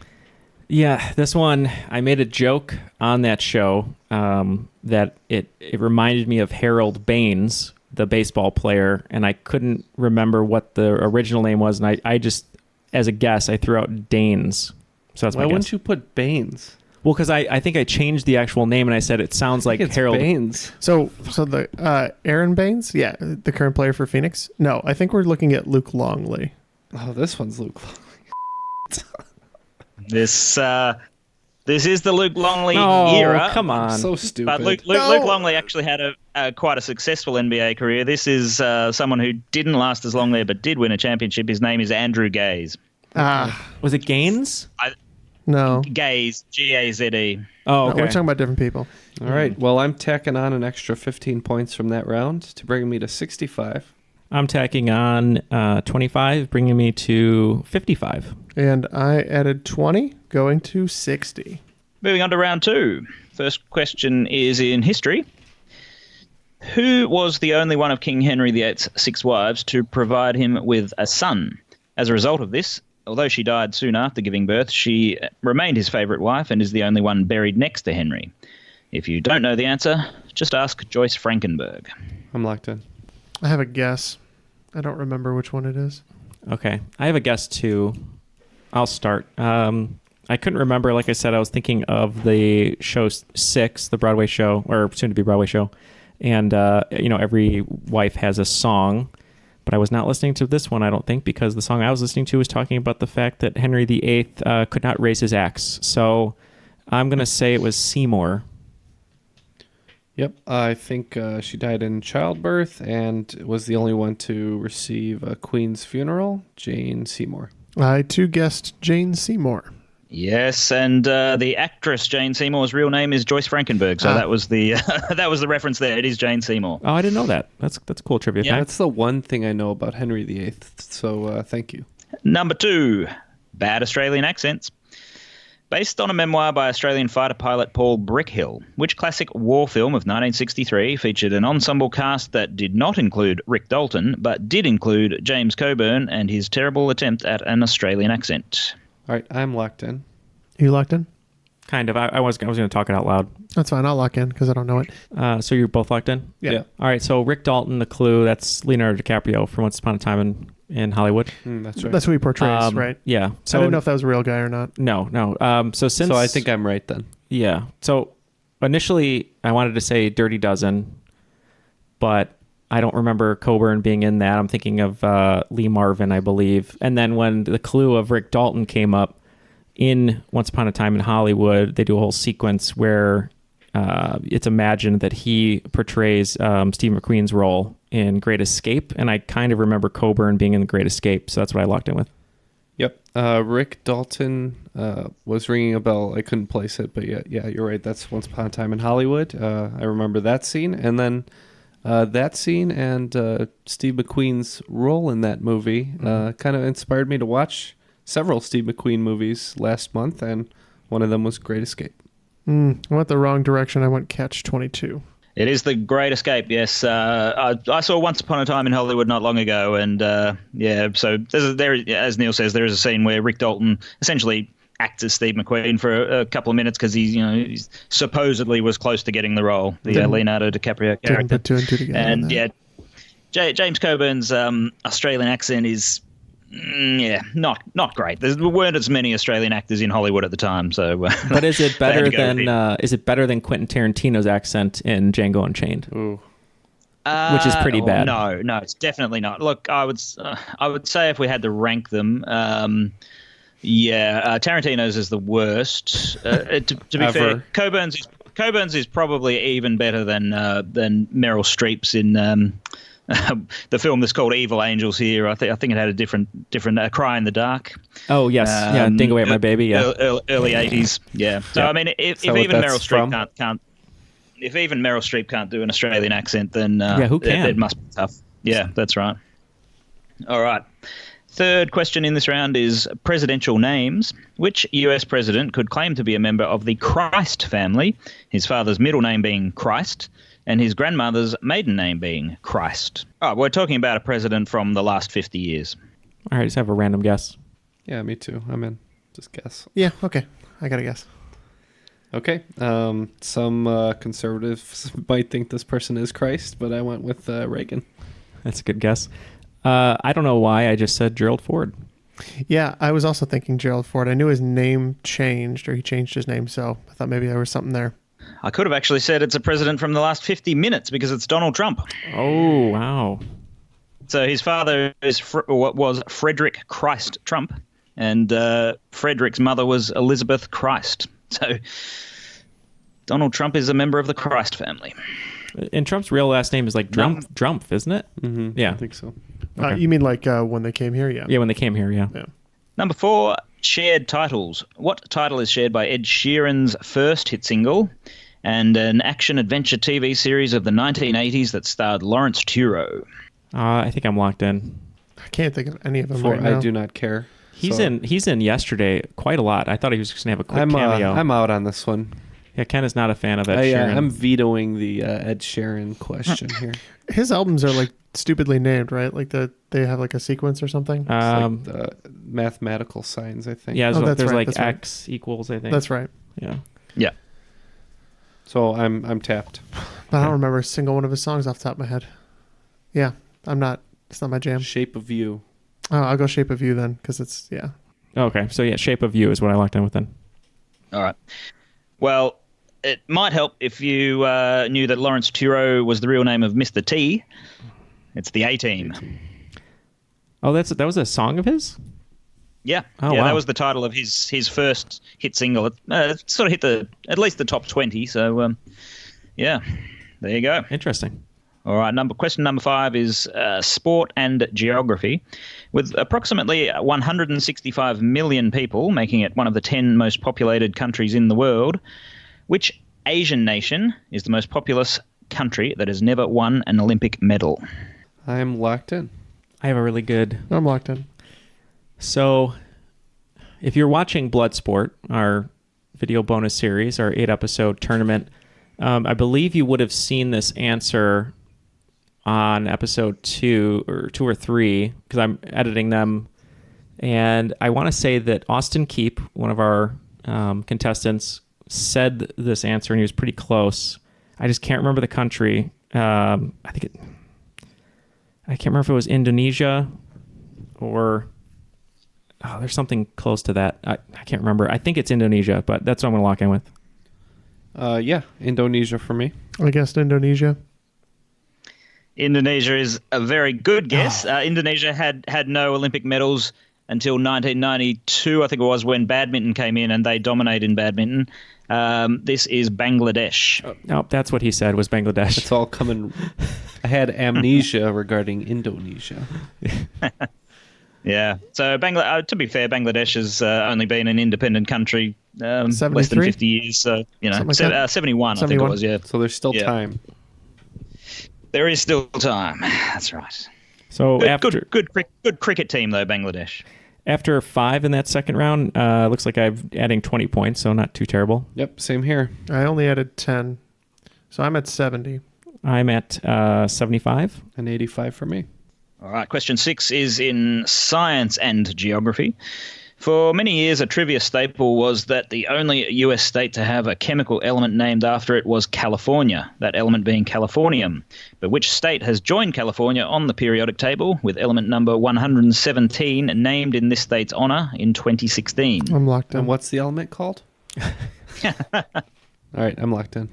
Yeah, this one, I made a joke on that show that it reminded me of Harold Baines, the baseball player, and I couldn't remember what the original name was, and I just, as a guess, I threw out Danes. So that's my guess. Why wouldn't you put Baines? Well, because I think I changed the actual name, and I said it sounds like Harold Baines. So the Aaron Baines, the current player for Phoenix. No, I think we're looking at Luke Longley. Oh, this one's Luke Longley. This is the Luke Longley era. Come on. I'm so stupid. But Luke Longley actually had quite a successful NBA career. This is someone who didn't last as long there but did win a championship. His name is Andrew Gaze. Was it Gaines? No. Gaze, G-A-Z-E. Oh, okay. No, we're talking about different people. All right. Well, I'm tacking on an extra 15 points from that round to bring me to 65. I'm tacking on 25, bringing me to 55. And I added 20, going to 60. Moving on to round 2. First question is in history. Who was the only one of King Henry VIII's 6 wives to provide him with a son? As a result of this, Although she died soon after giving birth, she remained his favourite wife and is the only one buried next to Henry. If you don't know the answer, just ask Joyce Frankenberg. I'm locked in. I have a guess. I don't remember which one it is. Okay. I have a guess too. I'll start. I couldn't remember. Like I said, I was thinking of the show 6, the Broadway show, or soon to be Broadway show. And, every wife has a song. But I was not listening to this one, I don't think, because the song I was listening to was talking about the fact that Henry VIII could not raise his axe. So I'm going to say it was Seymour. Yep, I think she died in childbirth and was the only one to receive a queen's funeral, Jane Seymour. I too guessed Jane Seymour. Yes, and the actress Jane Seymour's real name is Joyce Frankenberg, so that was the that was the reference there. It is Jane Seymour. Oh, I didn't know that. That's cool trivia. Yeah, that's the one thing I know about Henry VIII, so thank you. Number 2, bad Australian accents. Based on a memoir by Australian fighter pilot Paul Brickhill, which classic war film of 1963 featured an ensemble cast that did not include Rick Dalton, but did include James Coburn and his terrible attempt at an Australian accent? All right, I'm locked in. You locked in? Kind of. I was going to talk it out loud. That's fine. I'll lock in because I don't know it. So you're both locked in? Yeah. All right. So Rick Dalton, the clue, that's Leonardo DiCaprio from Once Upon a Time in Hollywood. That's right. That's who he portrays, right? Yeah. So I didn't know if that was a real guy or not. No. So I think I'm right then. Yeah. So initially I wanted to say Dirty Dozen, but I don't remember Coburn being in that. I'm thinking of Lee Marvin, I believe. And then when the clue of Rick Dalton came up in Once Upon a Time in Hollywood, they do a whole sequence where it's imagined that he portrays Steve McQueen's role in Great Escape. And I kind of remember Coburn being in the Great Escape. So that's what I locked in with. Yep. Rick Dalton was ringing a bell. I couldn't place it, but yeah, you're right. That's Once Upon a Time in Hollywood. I remember that scene. And then that scene and Steve McQueen's role in that movie kind of inspired me to watch several Steve McQueen movies last month, and one of them was Great Escape. I went the wrong direction. I went Catch-22. It is The Great Escape, yes. I saw Once Upon a Time in Hollywood not long ago, and so there, as Neal says, there is a scene where Rick Dalton essentially acts as Steve McQueen for a couple of minutes because he supposedly was close to getting the role, the Leonardo DiCaprio character. Didn't put two and two together. And James Coburn's Australian accent is not great. There weren't as many Australian actors in Hollywood at the time, so. But is it better than Quentin Tarantino's accent in Django Unchained? Ooh. Which is pretty bad. No, it's definitely not. Look, I would say if we had to rank them, Tarantino's is the worst. To be fair, Coburn's is probably even better than Meryl Streep's in the film that's called Evil Angels here. I think it had a different Cry in the Dark. Oh yes, Dingo Ate My Baby. Yeah, early 80s. Yeah. So I mean, if even Meryl Streep can't. If even Meryl Streep can't do an Australian accent, then who can? It must be tough. Yeah, that's right. All right. Third question in this round is presidential names. Which US president could claim to be a member of the Christ family, his father's middle name being Christ, and his grandmother's maiden name being Christ? Oh, we're talking about a president from the last 50 years. All right, just have a random guess. Yeah, me too. I'm in. Just guess. Yeah, okay. I got to guess. Okay. Some conservatives might think this person is Christ, but I went with Reagan. That's a good guess. I don't know why I just said Gerald Ford. Yeah, I was also thinking Gerald Ford. I knew his name changed, or he changed his name, so I thought maybe there was something there. I could have actually said it's a president from the last 50 minutes because it's Donald Trump. Oh, wow. So his father was Frederick Christ Trump, and Frederick's mother was Elizabeth Christ. So Donald Trump is a member of the Christ family. And Trump's real last name is like Drumpf, isn't it? Mm-hmm. Yeah. I think so. Okay. You mean like when they came here? Yeah. Yeah, when they came here, yeah. Number 4, shared titles. What title is shared by Ed Sheeran's first hit single and an action-adventure TV series of the 1980s that starred Lawrence Turow? I think I'm locked in. I can't think of any of them For right now. I do not care. He's in Yesterday quite a lot. I thought he was just going to have a quick cameo. I'm out on this one. Yeah, Ken is not a fan of Ed Sheeran. I'm vetoing the Ed Sheeran question here. His albums are like stupidly named, right? Like they have like a sequence or something. It's like the mathematical signs, I think. Yeah, that's there's right, like that's right. X equals, I think. That's right. Yeah. Yeah. So I'm tapped. But I don't remember a single one of his songs off the top of my head. Yeah, it's not my jam. Shape of You. Oh, I'll go Shape of You then, because it's, yeah. Okay, so yeah, Shape of You is what I locked in with then. All right. Well, it might help if you knew that Lawrence Turreau was the real name of Mr. T. It's the A-Team. Oh, that was a song of his? Yeah, Oh, yeah, wow. that was the title of his first hit single. It sort of hit at least the top 20. So, yeah, there you go. Interesting. All right, question number 5 is sport and geography. With approximately 165 million people, making it one of the 10 most populated countries in the world, which Asian nation is the most populous country that has never won an Olympic medal? I'm locked in. I have a really good... I'm locked in. So, if you're watching Bloodsport, our video bonus series, our 8-episode tournament, I believe you would have seen this answer on episode 2 or 3, because I'm editing them. And I want to say that Austin Keep, one of our contestants, said this answer, and he was pretty close. I just can't remember the country. I can't remember if it was Indonesia or... Oh, there's something close to that. I can't remember. I think it's Indonesia, but that's what I'm going to lock in with. Yeah, Indonesia for me. I guessed Indonesia. Indonesia is a very good guess. Indonesia had no Olympic medals until 1992, I think it was, when badminton came in and they dominate in badminton. This is Bangladesh. Oh, that's what he said, was Bangladesh. It's all coming. I had amnesia regarding Indonesia. Yeah. So, to be fair, Bangladesh has only been an independent country less than 73? 50 years. So, Something like that? 71, I think it 71. was, yeah. So there's still Yeah. time. There is still time. That's right. So Good cricket team, though, Bangladesh. after 5 in that second round, looks like I'm adding 20 points, so not too terrible. Yep, same here. I only added 10. So I'm at 70. I'm at 75. An 85 for me. All right, question 6 is in science and geography. For many years, a trivia staple was that the only U.S. state to have a chemical element named after it was California, that element being californium. But which state has joined California on the periodic table, with element number 117 named in this state's honor in 2016? I'm locked in. And what's the element called? All right, I'm locked in.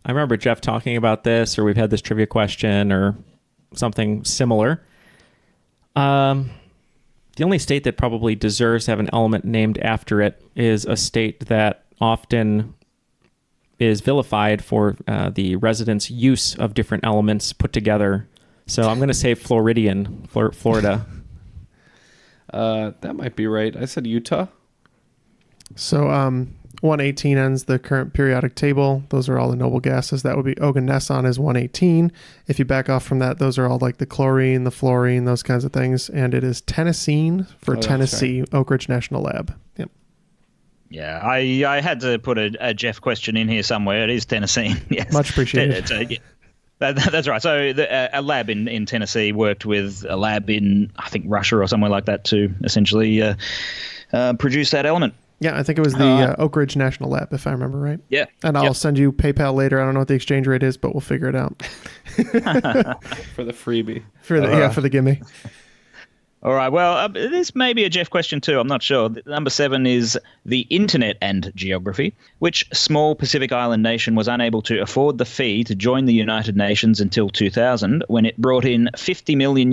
I remember Jeff talking about this, or we've had this trivia question or something similar. The only state that probably deserves to have an element named after it is a state that often is vilified for the residents' use of different elements put together. So I'm going to say Floridian, Florida. That might be right. I said Utah. So 118 ends the current periodic table. Those are all the noble gases. That would be Oganesson is 118. If you back off from that, those are all like the chlorine, the fluorine, those kinds of things. And it is Tennessine for that's Tennessee, Oak Ridge National Lab. Yep. Yeah, I had to put a Jeff question in here somewhere. It is Tennessee. Yes. Much appreciated. Yeah. That's right. So a lab in Tennessee worked with a lab in, I think, Russia or somewhere like that to essentially produce that element. Yeah, I think it was the Oak Ridge National Lab, if I remember right. Yeah. And I'll send you PayPal later. I don't know what the exchange rate is, but we'll figure it out. For the freebie. For the gimme. All right. Well, this may be a Jeff question too. I'm not sure. Number 7 is the internet and geography. Which small Pacific Island nation was unable to afford the fee to join the United Nations until 2000, when it brought in $50 million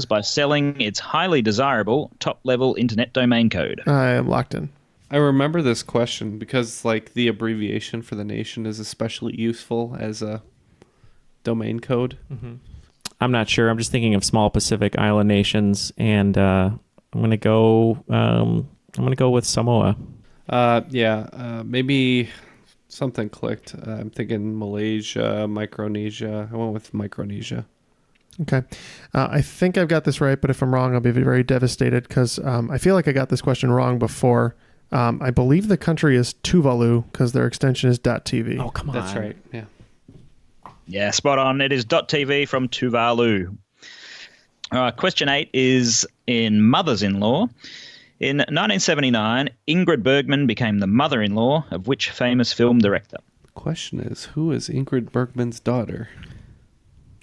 by selling its highly desirable top-level internet domain code? I am locked in. I remember this question because, like, the abbreviation for the nation is especially useful as a domain code. Mm-hmm. I'm not sure. I'm just thinking of small Pacific Island nations, and I'm gonna go. I'm gonna go with Samoa. Maybe something clicked. I'm thinking Malaysia, Micronesia. I went with Micronesia. Okay. I think I've got this right, but if I'm wrong, I'll be very devastated because I feel like I got this question wrong before. I believe the country is Tuvalu because their extension is .tv. Oh, come on. That's right. Yeah. Yeah, spot on. It is .tv from Tuvalu. All right, question 8 is in Mothers-in-Law. In 1979, Ingrid Bergman became the mother-in-law of which famous film director? Question is, who is Ingrid Bergman's daughter?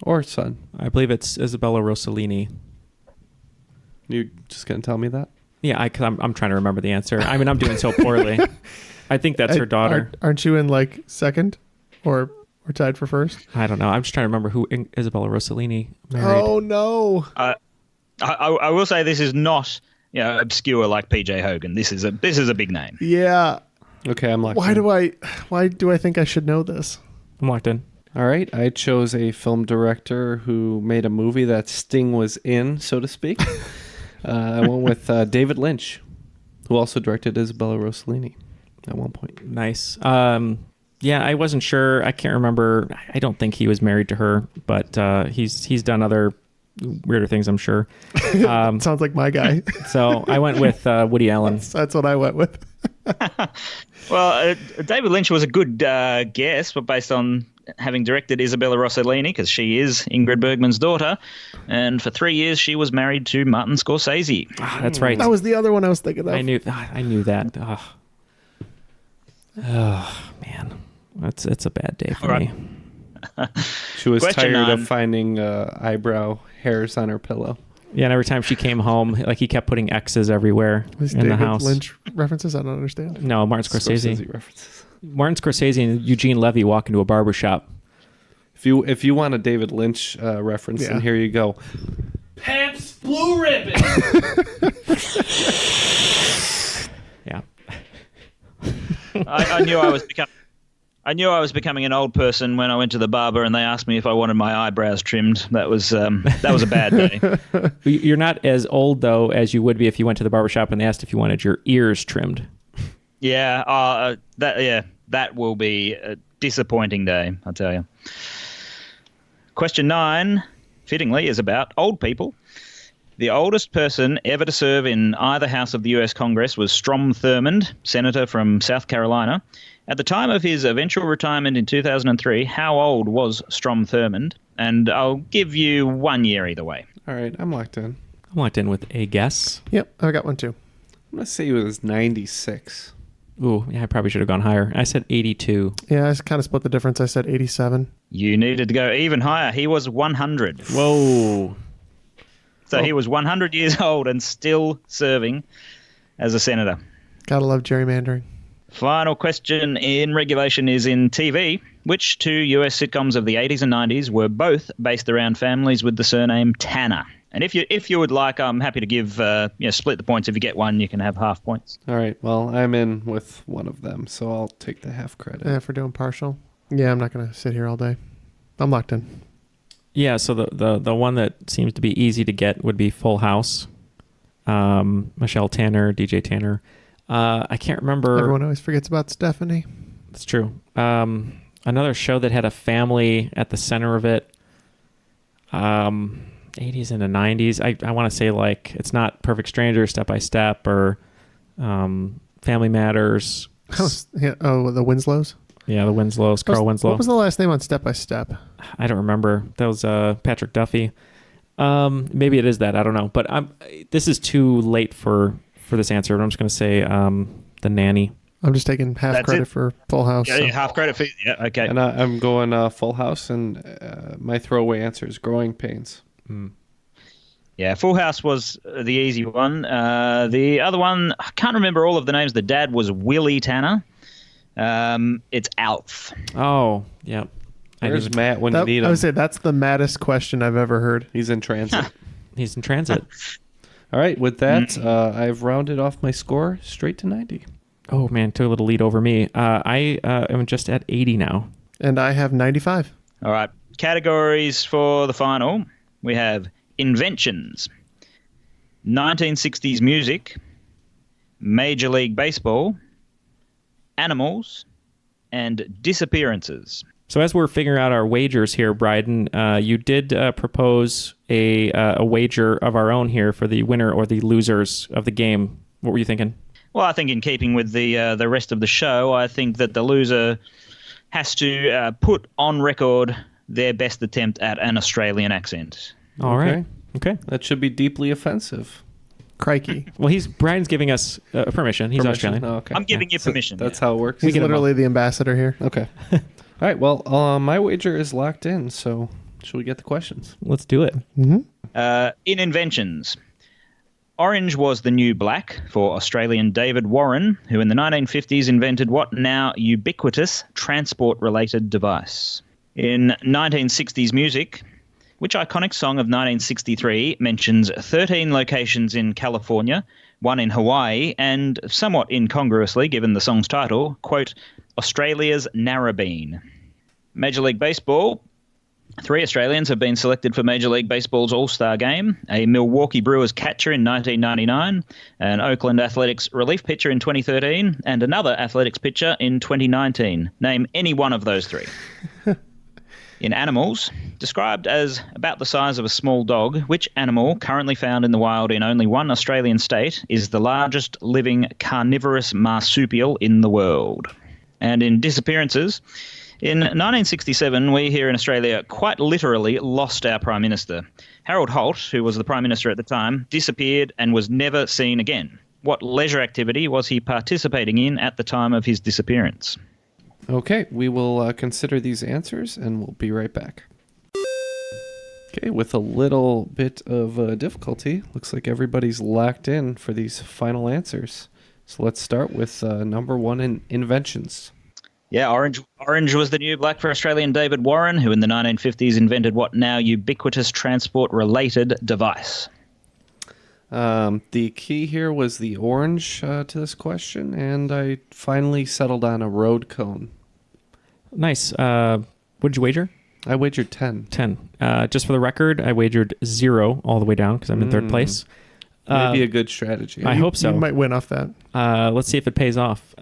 Or son? I believe it's Isabella Rossellini. You just going to tell me that? Yeah, I'm trying to remember the answer. I mean, I'm doing so poorly. I think that's her daughter. Aren't you in like second or tied for first? I don't know. I'm just trying to remember who Isabella Rossellini married. Oh, no. I will say this is not obscure like PJ Hogan. This is a big name. Yeah. Okay, I'm locked Why in. do I think I should know this? I'm locked in. All right, I chose a film director who made a movie that Sting was in, so to speak. I went with David Lynch, who also directed Isabella Rossellini at one point. Nice. Yeah, I wasn't sure. I can't remember. I don't think he was married to her, but he's done other weirder things, I'm sure. Sounds like my guy. So I went with Woody Allen. That's what I went with. Well, David Lynch was a good guess, but based on having directed Isabella Rossellini, because she is Ingrid Bergman's daughter, and for 3 years she was married to Martin Scorsese. Ah, that's right. That was the other one I was thinking of. I knew that. Oh man, it's a bad day for me. She was Question tired 9. of finding eyebrow hairs on her pillow. Yeah, and every time she came home, like he kept putting X's everywhere These in David the house. Lynch references, I don't understand. No, Martin Scorsese. references. Martin Scorsese and Eugene Levy walk into a barber shop. If you want a David Lynch reference, Yeah. then here you go. Pabst Blue Ribbon. Yeah. I knew I was becoming an old person when I went to the barber and they asked me if I wanted my eyebrows trimmed. That was a bad day. You're not as old, though, as you would be if you went to the barber shop and they asked if you wanted your ears trimmed. Yeah, that will be a disappointing day, I'll tell you. Question 9, fittingly, is about old people. The oldest person ever to serve in either house of the U.S. Congress was Strom Thurmond, senator from South Carolina. At the time of his eventual retirement in 2003, how old was Strom Thurmond? And I'll give you 1 year either way. All right, I'm locked in. I'm locked in with a guess. Yep, I got one too. I'm going to say he was 96. Ooh, yeah, I probably should have gone higher. I said 82. Yeah, I kind of split the difference. I said 87. You needed to go even higher. He was 100. Whoa. So he was 100 years old and still serving as a senator. Gotta love gerrymandering. Final question in regulation is in TV. Which two US sitcoms of the 80s and 90s were both based around families with the surname Tanner? And if you would like, I'm happy to give split the points. If you get one, you can have half points. All right, well, I'm in with one of them, so I'll take the half credit. Yeah, for doing partial. Yeah, I'm not gonna sit here all day. I'm locked in. Yeah, so the one that seems to be easy to get would be Full House. Michelle Tanner, DJ Tanner. I can't remember. Everyone always forgets about Stephanie. That's true. Another show that had a family at the center of it. 80s and the 90s. I want to say like it's not Perfect Strangers, Step by Step, or Family Matters. The Winslows. Yeah, the Winslows, Carl Winslow. What was the last name on Step by Step? I don't remember. That was Patrick Duffy. Maybe it is that. I don't know. But this is too late for this answer. But I'm just going to say The Nanny. I'm just taking half That's credit it. for Full House. Yeah, half credit for okay. And I'm going Full House, and my throwaway answer is Growing Pains. Yeah, Full House was the easy one. The other one, I can't remember all of the names. The dad was Willie Tanner. It's Alf. Oh, yeah. Where's Matt when you need him? I would say that's the maddest question I've ever heard. He's in transit. He's in transit. All right, with that, I've rounded off my score straight to 90. Oh, man, took a little lead over me. I am just at 80 now. And I have 95. All right, categories for the final. We have inventions, 1960s music, Major League Baseball, animals, and disappearances. So as we're figuring out our wagers here, Brydon, you did propose a wager of our own here for the winner or the losers of the game. What were you thinking? Well, I think in keeping with the rest of the show, I think that the loser has to put on record their best attempt at an Australian accent. All right. Okay. That should be deeply offensive. Crikey. Well, Brian's giving us permission. He's Australian. Oh, okay. I'm giving you permission. That's how it works. He's literally the ambassador here. Okay. All right. Well, my wager is locked in, so should we get the questions? Let's do it. In inventions, orange was the new black for Australian David Warren, who in the 1950s invented what now ubiquitous transport-related device. In 1960s music, which iconic song of 1963 mentions 13 locations in California, one in Hawaii, and somewhat incongruously, given the song's title, quote, Australia's Narrabeen? Major League Baseball. 3 Australians have been selected for Major League Baseball's All-Star Game: a Milwaukee Brewers catcher in 1999, an Oakland Athletics relief pitcher in 2013, and another Athletics pitcher in 2019. Name any one of those 3. In animals, described as about the size of a small dog, which animal currently found in the wild in only one Australian state is the largest living carnivorous marsupial in the world? And in disappearances, in 1967, we here in Australia quite literally lost our Prime Minister. Harold Holt, who was the Prime Minister at the time, disappeared and was never seen again. What leisure activity was he participating in at the time of his disappearance? Okay, we will consider these answers, and we'll be right back. Okay, with a little bit of difficulty, looks like everybody's locked in for these final answers. So let's start with number 1 in inventions. Yeah, orange was the new black for Australian David Warren, who in the 1950s invented what now ubiquitous transport-related device? The key here was the orange to this question, and I finally settled on a road cone. Nice. What did you wager? I wagered 10. 10. Just for the record, I wagered 0 all the way down because I'm in third place. Maybe a good strategy. I hope so. You might win off that. Let's see if it pays off.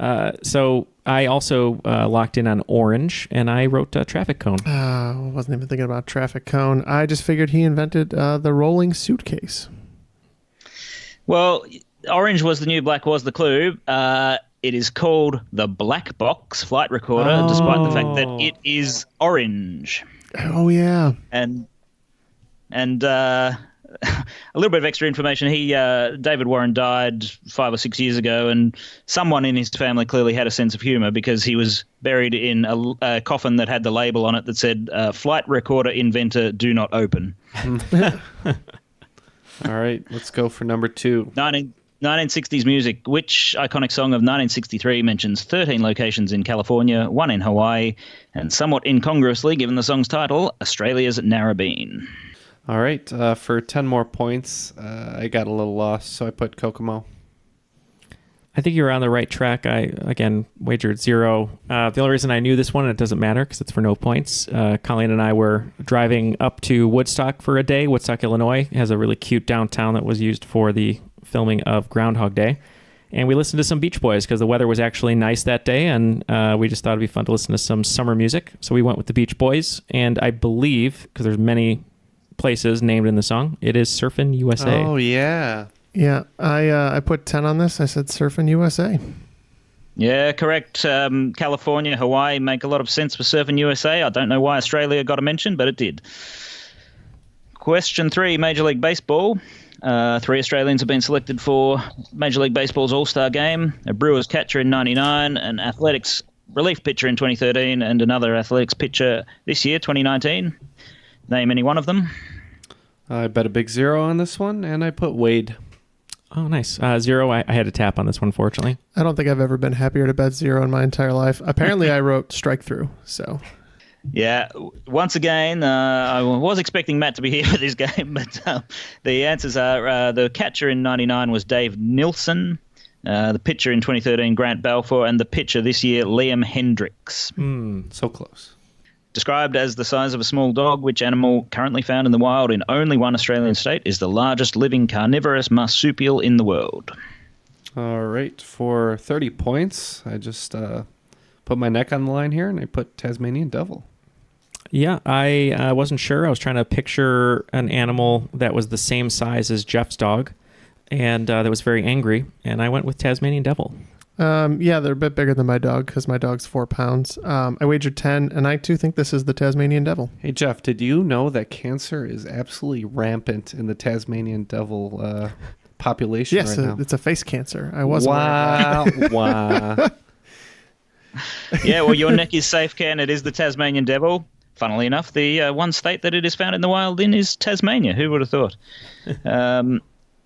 So I also locked in on orange, and I wrote traffic cone. I wasn't even thinking about traffic cone. I just figured he invented the rolling suitcase. Well, orange was the new black was the clue. It is called the black box flight recorder, despite the fact that it is orange. Oh, yeah. And a little bit of extra information. David Warren died 5 or 6 years ago, and someone in his family clearly had a sense of humor because he was buried in a coffin that had the label on it that said, flight recorder inventor, do not open. All right, let's go for number 2. 1960s music. Which iconic song of 1963 mentions 13 locations in California, 1 in Hawaii, and somewhat incongruously, given the song's title, Australia's Narrabeen? All right, for 10 more points, I got a little lost, so I put Kokomo. I think you're on the right track. I, again, wagered 0. The only reason I knew this one, and it doesn't matter because it's for no points, Colleen and I were driving up to Woodstock for a day. Woodstock, Illinois has a really cute downtown that was used for the filming of Groundhog Day. And we listened to some Beach Boys because the weather was actually nice that day, and we just thought it'd be fun to listen to some summer music. So we went with the Beach Boys, and I believe, because there's many places named in the song, it is Surfin' USA. Oh, yeah. Yeah, I put 10 on this. I said Surfin' USA. Yeah, correct. California, Hawaii make a lot of sense for Surfing USA. I don't know why Australia got a mention, but it did. Question 3, Major League Baseball. 3 Australians have been selected for Major League Baseball's All-Star Game: a Brewers catcher in 99, an Athletics relief pitcher in 2013, and another Athletics pitcher this year, 2019. Name any one of them. I bet a big 0 on this one, and I put Wade. Oh, nice. 0, I had to tap on this one, fortunately. I don't think I've ever been happier to bet 0 in my entire life. Apparently, I wrote strike through, so... Yeah, once again, I was expecting Matt to be here for this game, but the answers are the catcher in 99 was Dave Nilsson, the pitcher in 2013, Grant Balfour, and the pitcher this year, Liam Hendricks. So close. Described as the size of a small dog, which animal currently found in the wild in only one Australian state is the largest living carnivorous marsupial in the world? All right, for 30 points, I just put my neck on the line here, and I put Tasmanian Devil. Yeah, I wasn't sure. I was trying to picture an animal that was the same size as Jeff's dog. and that was very angry, and I went with Tasmanian Devil. Yeah, they're a bit bigger than my dog because my dog's 4 pounds. I wagered 10, and I too think this is the Tasmanian Devil. Hey, Jeff, did you know that cancer is absolutely rampant in the Tasmanian Devil population Yes, right now? it's a face cancer. I was Wow. Wow. Yeah, well, your neck is safe, Ken. It is the Tasmanian Devil. Funnily enough, the one state that it is found in the wild in is Tasmania. Who would have thought?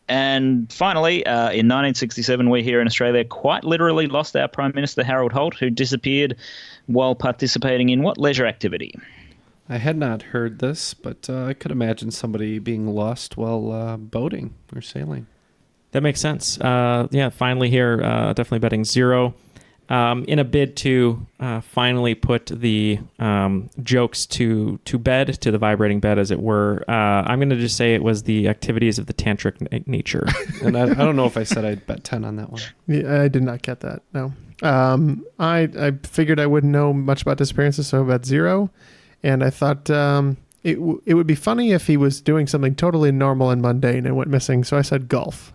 And finally, in 1967, we here in Australia quite literally lost our Prime Minister, Harold Holt, who disappeared while participating in what leisure activity? I had not heard this, but I could imagine somebody being lost while boating or sailing. That makes sense. Yeah, finally here, definitely betting 0. In a bid to finally put the jokes to bed, to the vibrating bed, as it were, I'm going to just say it was the activities of the tantric nature. And I don't know if I said I'd bet 10 on that one. Yeah, I did not get that, no. I figured I wouldn't know much about disappearances, so I bet 0. And I thought it would be funny if he was doing something totally normal and mundane and went missing, so I said golf.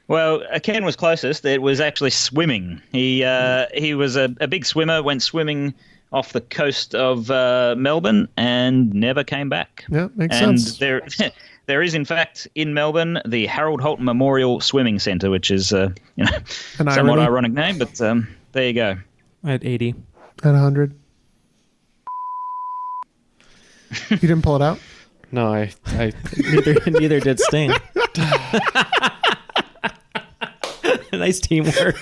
Well, Ken was closest. It was actually swimming. He was a big swimmer, went swimming off the coast of Melbourne and never came back. Yeah, makes sense. And there is, in fact, in Melbourne, the Harold Holt Memorial Swimming Centre, which is somewhat ironic name, but there you go. At 80. At 100. You didn't pull it out? No, I neither did Sting. Nice teamwork.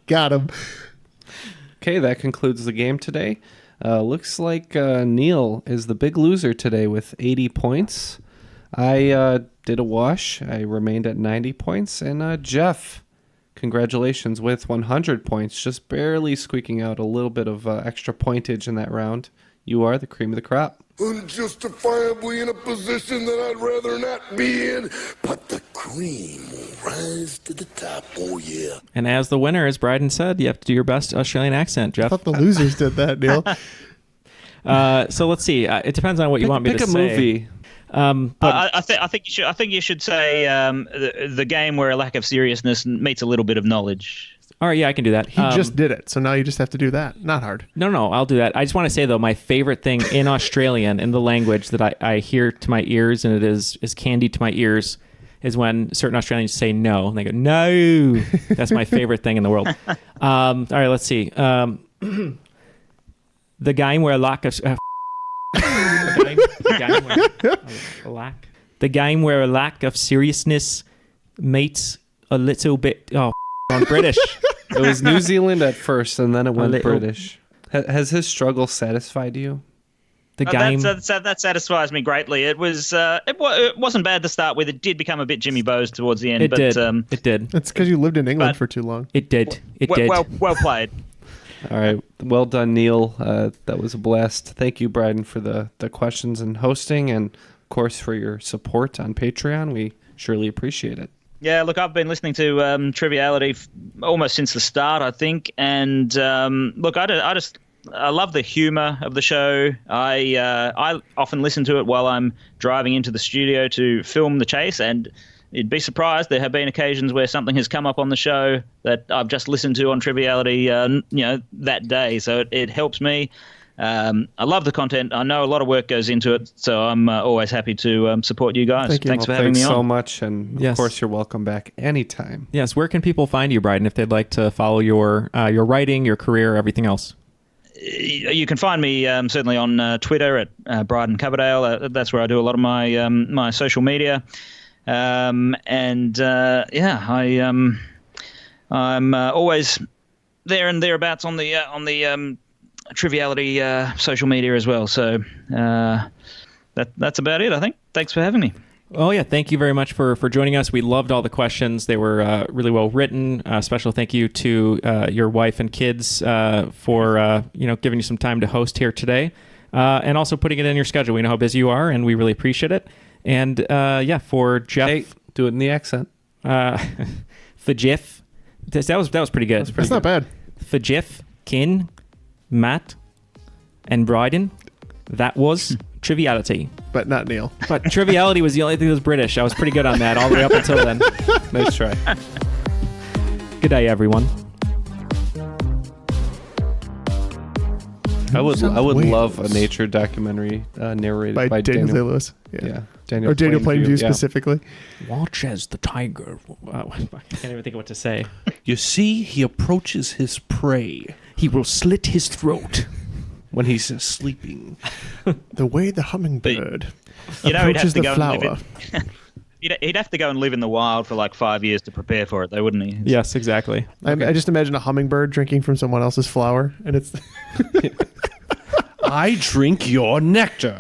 Got him. Okay, that concludes the game today. Looks like Neal is the big loser today with 80 points. I did a wash. I remained at 90 points. And Jeff, congratulations with 100 points, just barely squeaking out a little bit of extra pointage in that round. You are the cream of the crop. Unjustifiably in a position that I'd rather not be in, but the cream will rise to the top, oh yeah. And as the winner, as Brydon said, you have to do your best Australian accent, Jeff. I thought the losers did that, Neal. So let's see. It depends on what you want me to say. Pick a movie. But I think you should say the game where a lack of seriousness meets a little bit of knowledge. All right, yeah, I can do that. He just did it, so now you just have to do that. Not hard. No, I'll do that. I just want to say, though, my favorite thing in Australian, in the language that I hear to my ears, and it is candy to my ears, is when certain Australians say no, and they go, no. That's my favorite thing in the world. All right, let's see. The game where a lack of... The game where a lack of seriousness meets a little bit... Oh, on British. It was New Zealand at first, and then it went British. Has his struggle satisfied you? The game that satisfies me greatly. It wasn't bad to start with. It did become a bit Jimmy Bowes towards the end. It did. It's because you lived in England for too long. It did. Well played. All right, well done, Neal. That was a blast. Thank you, Brydon, for the questions and hosting, and of course for your support on Patreon. We surely appreciate it. Yeah, look, I've been listening to Triviality almost since the start, I think, and look, I love the humor of the show. I often listen to it while I'm driving into the studio to film the chase, and you'd be surprised. There have been occasions where something has come up on the show that I've just listened to on Triviality, that day. So it helps me. I love the content. I know a lot of work goes into it, so I'm always happy to support you guys. Thanks for having me on. Thanks so much, and of course you're welcome back anytime. Yes, where can people find you, Brydon, if they'd like to follow your writing, your career, everything else? You can find me certainly on Twitter at Brydon Coverdale. That's where I do a lot of my my social media. I'm always there and thereabouts on the Triviality social media as well. So that's about it, I think. Thanks for having me. Oh, yeah. Thank you very much for joining us. We loved all the questions. They were really well written. Special thank you to your wife and kids for giving you some time to host here today, and also putting it in your schedule. We know how busy you are, and we really appreciate it. And for Jeff, hey, do it in the accent. For Jeff, that was pretty good. That's not bad. For Jeff, Ken, Matt, and Brydon, that was Triviality. But not Neal. But triviality was the only thing that was British. I was pretty good on that all the way up until then. Nice try. Good day, everyone. I would Weird. love a nature documentary narrated By Daniel Day-Lewis. Yeah. Or Daniel Plainview specifically. Watch as the tiger. I can't even think of what to say. You see, he approaches his prey He will slit his throat. when he's sleeping. The way the hummingbird He'd have approaches to the go flower. he'd have to go and live in the wild for like 5 years to prepare for it, though, wouldn't he? Yes, exactly. I just imagine a hummingbird drinking from someone else's flower, and it's I drink your nectar.